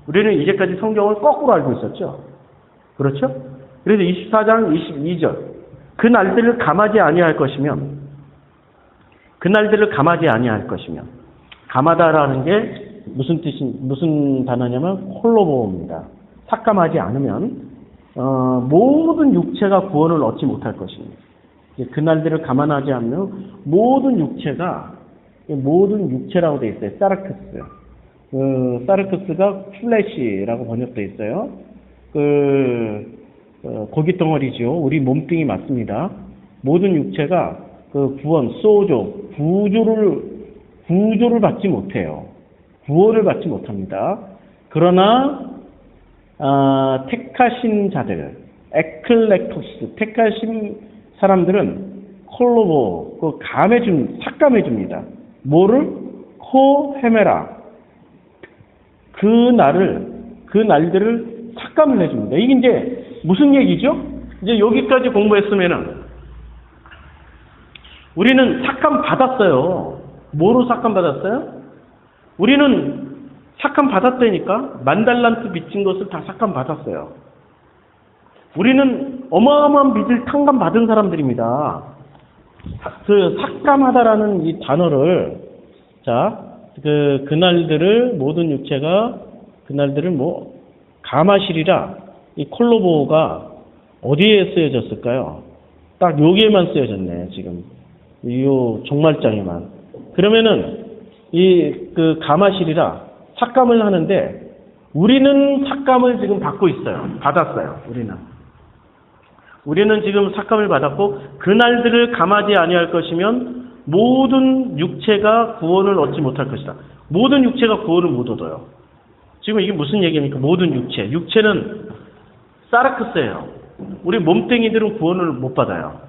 우리는 이제까지 성경을 거꾸로 알고 있었죠. 그렇죠? 그래서 24장 22절. 그 날들을 감하지 아니할 것이면, 감하다라는 게 무슨 단어냐면 홀로보입니다. 삭감하지 않으면 모든 육체가 구원을 얻지 못할 것입니다. 그날들을 감안하지 않으면 모든 육체라고 되어 있어요. 사르크스. 사르크스가 플래시라고 번역되어 있어요. 고기 덩어리죠. 우리 몸뚱이 맞습니다. 모든 육체가 구원, 소조, 구조를 받지 못해요. 구원을 받지 못합니다. 그러나 택하신 자들, 에클렉토스, 택하신 사람들은 콜로보, 삭감해 줍니다. 뭐를? 코헤메라. 그 날들을 삭감을 해줍니다. 이게 이제 무슨 얘기죠? 이제 여기까지 공부했으면은 우리는 삭감 받았어요. 뭐로 삭감 받았어요? 우리는 삭감 받았다니까. 만달란트 빚진 것을 다 삭감 받았어요. 우리는 어마어마한 빚을 탕감 받은 사람들입니다. 그 삭감하다라는 이 단어를 그날들을 모든 육체가 그날들을 감하시리라 이 콜로보가 어디에 쓰여졌을까요? 딱 여기에만 쓰여졌네 지금 이 종말장에만. 그러면은 그 감하시리라 삭감을 하는데 우리는 삭감을 지금 받고 있어요. 받았어요. 우리는 지금 삭감을 받았고 그날들을 감하지 아니할 것이면 모든 육체가 구원을 얻지 못할 것이다. 모든 육체가 구원을 못 얻어요. 지금 이게 무슨 얘기입니까? 모든 육체는 사르크스예요. 우리 몸뚱이들은 구원을 못 받아요.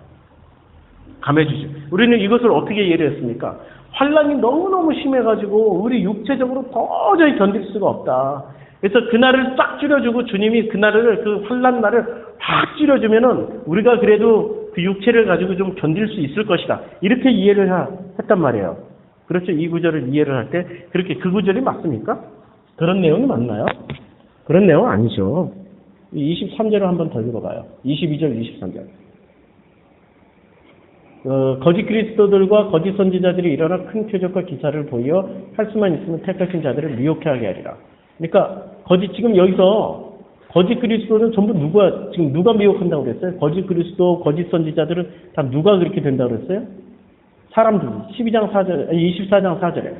감해주지. 우리는 이것을 어떻게 이해를 했습니까? 환란이 너무너무 심해가지고 우리 육체적으로 도저히 견딜 수가 없다. 그래서 그날을 딱 줄여주고 주님이 그날을 그 환란 날을 확 줄여주면은 우리가 그래도 그 육체를 가지고 좀 견딜 수 있을 것이다. 이렇게 이해를 했단 말이에요. 그렇죠? 이 구절을 이해를 할 때 그렇게 그 구절이 맞습니까? 그런 내용이 맞나요? 그런 내용 아니죠. 23절을 한번 더 읽어봐요. 22절, 23절. 거짓 그리스도들과 거짓 선지자들이 일어나 큰 표적과 기사를 보여 할 수만 있으면 택하신 자들을 미혹해 하게 하리라. 그러니까 지금 여기서 거짓 그리스도는 전부 누가 미혹한다고 그랬어요? 거짓 그리스도, 거짓 선지자들은 다 누가 그렇게 된다고 그랬어요? 사람들. 24장 4절에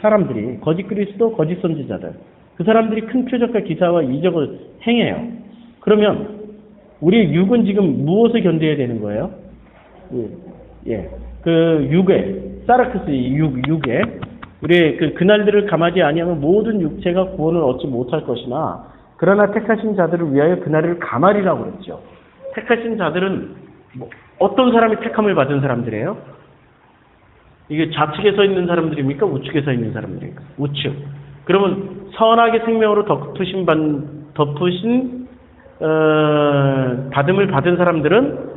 사람들이 거짓 그리스도, 거짓 선지자들. 그 사람들이 큰 표적과 기사와 이적을 행해요. 그러면 우리 육은 지금 무엇을 견뎌야 되는 거예요? 그 육에 사르크스 육에 우리 그날들을 감하지 아니하면 모든 육체가 구원을 얻지 못할 것이나 그러나 택하신 자들을 위하여 그날을 감하리라고 그랬죠. 택하신 자들은 어떤 사람이 택함을 받은 사람들이에요? 이게 좌측에 서 있는 사람들입니까? 우측에 서 있는 사람들입니까? 우측. 그러면 선하게 생명으로 받음을 받은 사람들은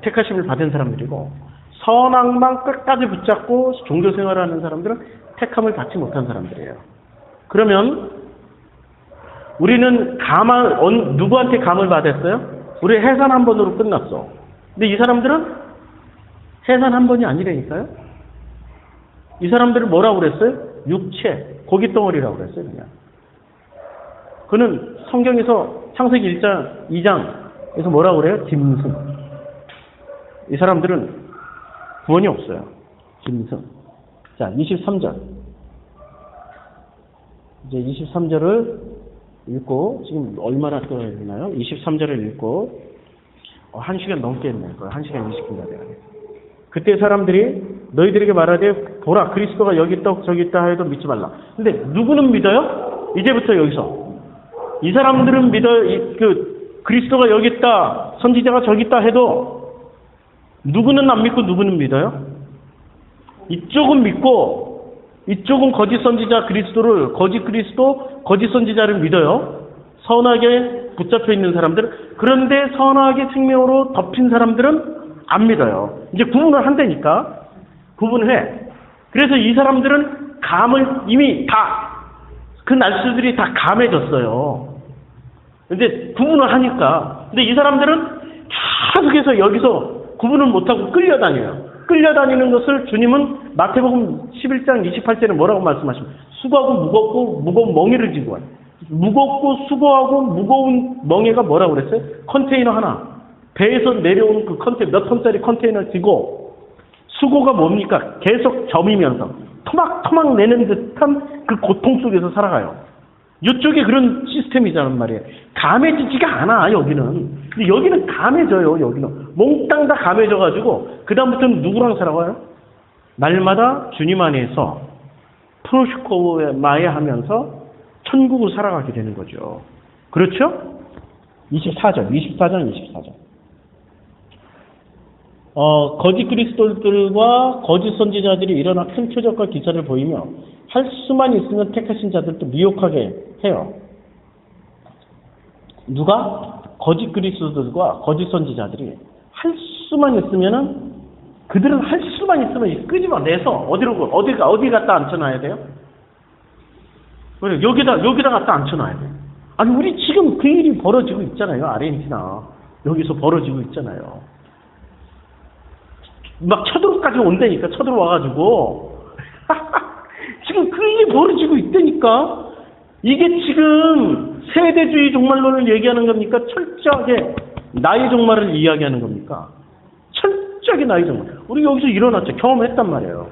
택하심을 받은 사람들이고 선악만 끝까지 붙잡고 종교 생활을 하는 사람들은 택함을 받지 못한 사람들이에요. 그러면 우리는 누구한테 감을 받았어요? 우리 해산 한 번으로 끝났어. 근데 이 사람들은 해산 한 번이 아니라니까요. 이 사람들은 뭐라고 그랬어요? 육체, 고깃덩어리라고 그랬어요. 그냥. 그는 성경에서 창세기 1장, 2장에서 뭐라고 그래요? 짐승. 이 사람들은 구원이 없어요. 짐승. 자, 23절. 이제 23절을 읽고, 지금 얼마나 떠야 되나요? 23절을 읽고, 1시간 넘게 했네. 1시간 20분이나 돼요. 그때 사람들이 너희들에게 말하되, 보라, 그리스도가 여기 있다, 저기 있다 해도 믿지 말라. 근데 누구는 믿어요? 이제부터 여기서. 이 사람들은 그리스도가 여기 있다, 선지자가 저기 있다 해도, 누구는 안 믿고 누구는 믿어요? 이쪽은 믿고 이쪽은 거짓 선지자 거짓 그리스도, 거짓 선지자를 믿어요. 선하게 붙잡혀 있는 사람들은. 그런데 선하게 생명으로 덮인 사람들은 안 믿어요. 이제 구분을 한다니까. 구분을 해. 그래서 이 사람들은 감을 이미 그 날수들이 다 감해졌어요. 근데 구분을 하니까. 근데 이 사람들은 계속해서 여기서 구분을 못하고 끌려다녀요. 끌려다니는 것을 주님은 마태복음 11장 28절에 뭐라고 말씀하십니까? 수고하고 무거운 멍에를 지고 와요. 무겁고 수고하고 무거운 멍에가 뭐라고 그랬어요? 컨테이너 하나. 배에서 내려오는 그 컨테이너, 몇 톤짜리 컨테이너를 지고 수고가 뭡니까? 계속 점이면서 토막 내는 듯한 그 고통 속에서 살아가요. 이쪽에 그런 시스템이잖아 말이에요. 감해지지가 않아 여기는. 근데 여기는 감해져요. 여기는 몽땅 다 감해져가지고 그 다음부터는 누구랑 살아가요? 날마다 주님 안에서 프로시코마에 하면서 천국을 살아가게 되는 거죠. 그렇죠? 24장 24절. 거짓 그리스도들과 거짓 선지자들이 일어나 큰 표적과 기사를 보이며 할 수만 있으면 택하신 자들도 미혹하게 해요. 누가? 거짓 그리스도들과 거짓 선지자들이 할 수만 있으면은 그들은 할 수만 있으면 끄집어내서 어디 갖다 앉혀놔야 돼요? 여기다 갖다 앉혀놔야 돼요. 아니 우리 지금 그 일이 벌어지고 있잖아요. 아르헨티나 여기서 벌어지고 있잖아요. 막 쳐들어까지 온다니까, 쳐들어와가지고. 지금 그 일이 벌어지고 있다니까. 이게 지금 세대주의 종말론을 얘기하는 겁니까? 철저하게 나의 종말을 이야기하는 겁니까? 철저하게 나의 종말. 우리 여기서 일어났죠. 경험했단 말이에요.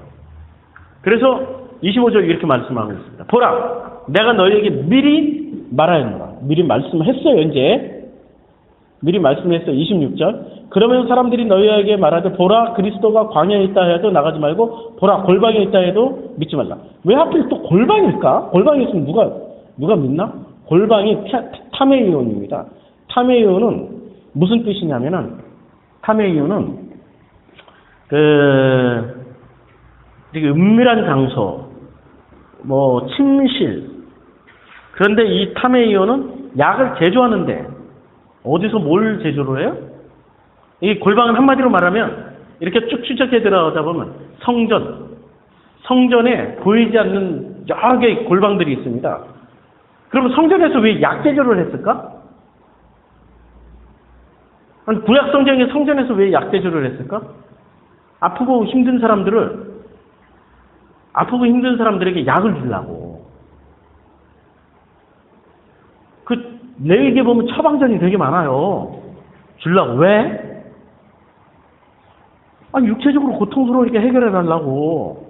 그래서 25절 이렇게 말씀하고 있습니다. 보라, 내가 너희에게 미리 말하였노라. 미리 말씀했어요, 이제. 미리 말씀했어요. 26절. 그러면 사람들이 너희에게 말하되 보라, 그리스도가 광야에 있다 해도 나가지 말고 보라, 골방에 있다 해도 믿지 말라. 왜 하필 또 골방일까? 골방에 있으면 누가 믿나? 골방이 타메이온입니다. 타메이온은 무슨 뜻이냐면은, 타메이온은 되게 은밀한 장소, 뭐 침실. 그런데 이 타메이온은 약을 제조하는데 어디서 뭘 제조를 해요? 이 골방은 한마디로 말하면 이렇게 쭉 추적해 들어가다 보면 성전에 보이지 않는 여러 개의 골방들이 있습니다. 그럼 성전에서 왜 약 제조를 했을까? 아니, 구약 성경의 성전에서 왜 약 제조를 했을까? 아프고 힘든 사람들에게 약을 주려고. 그 레위기에 보면 처방전이 되게 많아요. 주려고. 왜? 아니, 육체적으로 고통스러우니까 해결해 달라고.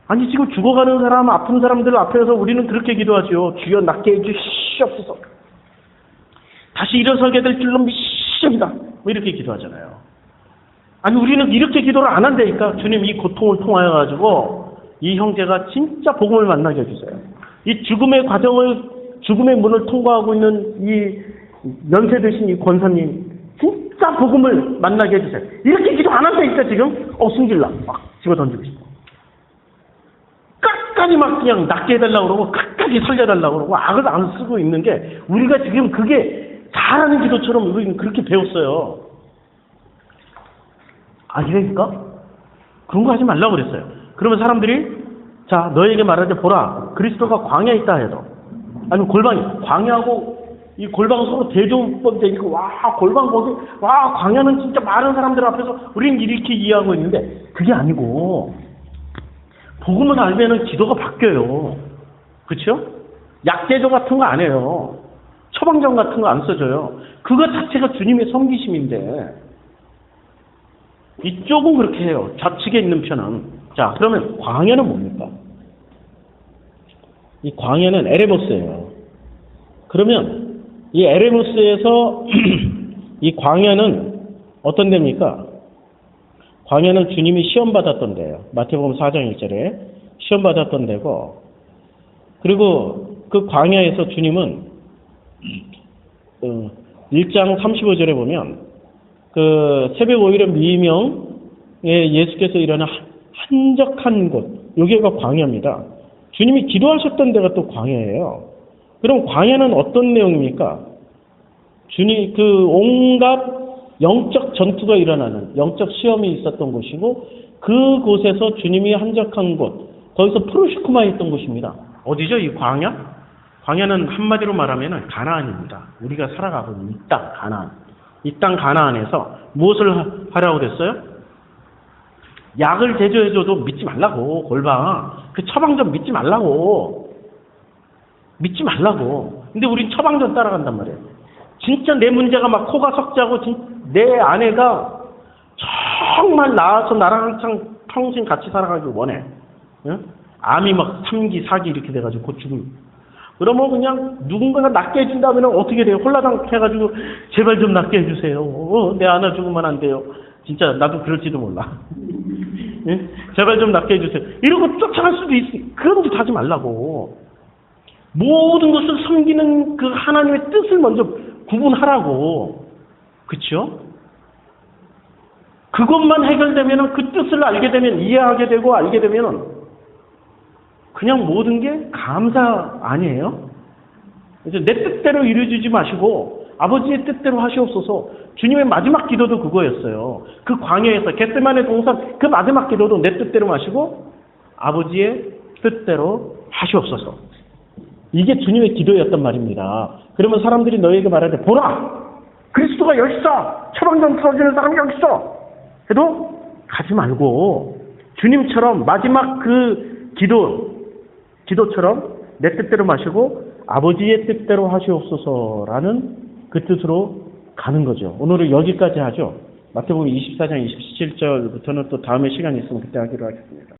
아니, 지금 죽어가는 사람, 아픈 사람들 앞에서 우리는 그렇게 기도하죠. 주여 낫게 해주시옵소서. 다시 일어서게 될 줄로 믿습니다. 뭐 이렇게 기도하잖아요. 아니, 우리는 이렇게 기도를 안 한다니까. 주님, 이 고통을 통하여 가지고 이 형제가 진짜 복음을 만나게 해주세요. 이 죽음의 문을 통과하고 있는 이 연세 드신 이 권사님, 진짜 복음을 만나게 해주세요. 이렇게 기도 안 한다니까, 지금. 승질나. 막 집어 던지고 싶어. 끝까지 막 그냥 낫게 해달라고 그러고, 끝까지 살려달라고 그러고, 악을 안 쓰고 있는 게, 우리가 지금 그게 잘하는 기도처럼 우리는 그렇게 배웠어요. 아니라니까? 그런 거 하지 말라고 그랬어요. 그러면 사람들이, 자, 너에게 말하되 보라, 그리스도가 광야에 있다 해도, 아니면 골방이, 광야하고 이 골방 서로 대조법 되니까, 와, 골방 거기, 와, 광야는 진짜 많은 사람들 앞에서 우리는 이렇게 이해하고 있는데, 그게 아니고, 복음을 알면은 기도가 바뀌어요. 그쵸? 약제조 같은 거 안 해요. 처방전 같은 거 안 써줘요. 그거 자체가 주님의 섬기심인데, 이쪽은 그렇게 해요. 좌측에 있는 편은. 자, 그러면 광야는 뭡니까? 이 광야는 에레모스예요. 그러면 이 에레모스에서 이 광야는 어떤 데입니까? 광야는 주님이 시험 받았던 데예요. 마태복음 4장 1절에 시험 받았던 데고, 그리고 그 광야에서 주님은 1장 35절에 보면 그 새벽 오일의 미명에 예수께서 일어나 한적한 곳, 여기가 광야입니다. 주님이 기도하셨던 데가 또 광야예요. 그럼 광야는 어떤 내용입니까? 주님, 그 온갖 영적 전투가 일어나는, 영적 시험이 있었던 곳이고, 그곳에서 주님이 한적한 곳, 거기서 프로시쿠마에 있던 곳입니다. 어디죠, 이 광야? 광야는 한마디로 말하면 가나안입니다. 우리가 살아가고 있는 이 땅, 가나안. 이 땅 가나안에서 무엇을 하라고 그랬어요? 약을 제조해줘도 믿지 말라고, 골방. 그 처방전 믿지 말라고. 믿지 말라고. 근데 우린 처방전 따라간단 말이에요. 진짜 내 문제가 막 코가 석자고, 내 아내가 정말 나와서 나랑 항상 평생 같이 살아가길 원해. 응? 암이 막 3기, 4기 이렇게 돼가지고 곧 죽을. 그러면 그냥 누군가가 낫게 해준다면 어떻게 돼요? 홀라당 해가지고 제발 좀 낫게 해주세요. 내 아내 죽으면 안 돼요. 진짜 나도 그럴지도 몰라. 응? 제발 좀 낫게 해주세요. 이러고 쫓아갈 수도 있어. 그런 짓 하지 말라고. 모든 것을 섬기는 그 하나님의 뜻을 먼저 구분하라고. 그쵸? 그것만 해결되면, 그 뜻을 알게 되면, 이해하게 되고 알게 되면 그냥 모든 게 감사 아니에요? 그래서 내 뜻대로 이루어지지 마시고 아버지의 뜻대로 하시옵소서. 주님의 마지막 기도도 그거였어요. 그 광야에서 겟세마네 동산 그 마지막 기도도 내 뜻대로 마시고 아버지의 뜻대로 하시옵소서. 이게 주님의 기도였단 말입니다. 그러면 사람들이 너희에게 말할 때 보라! 그리스도가 여기 있어! 처방전 틀어주는 사람이 여기 있어! 해도 가지 말고 주님처럼 마지막 그 기도처럼 내 뜻대로 마시고 아버지의 뜻대로 하시옵소서라는 그 뜻으로 가는 거죠. 오늘은 여기까지 하죠. 마태복음 24장 27절부터는 또 다음에 시간이 있으면 그때 하기로 하겠습니다.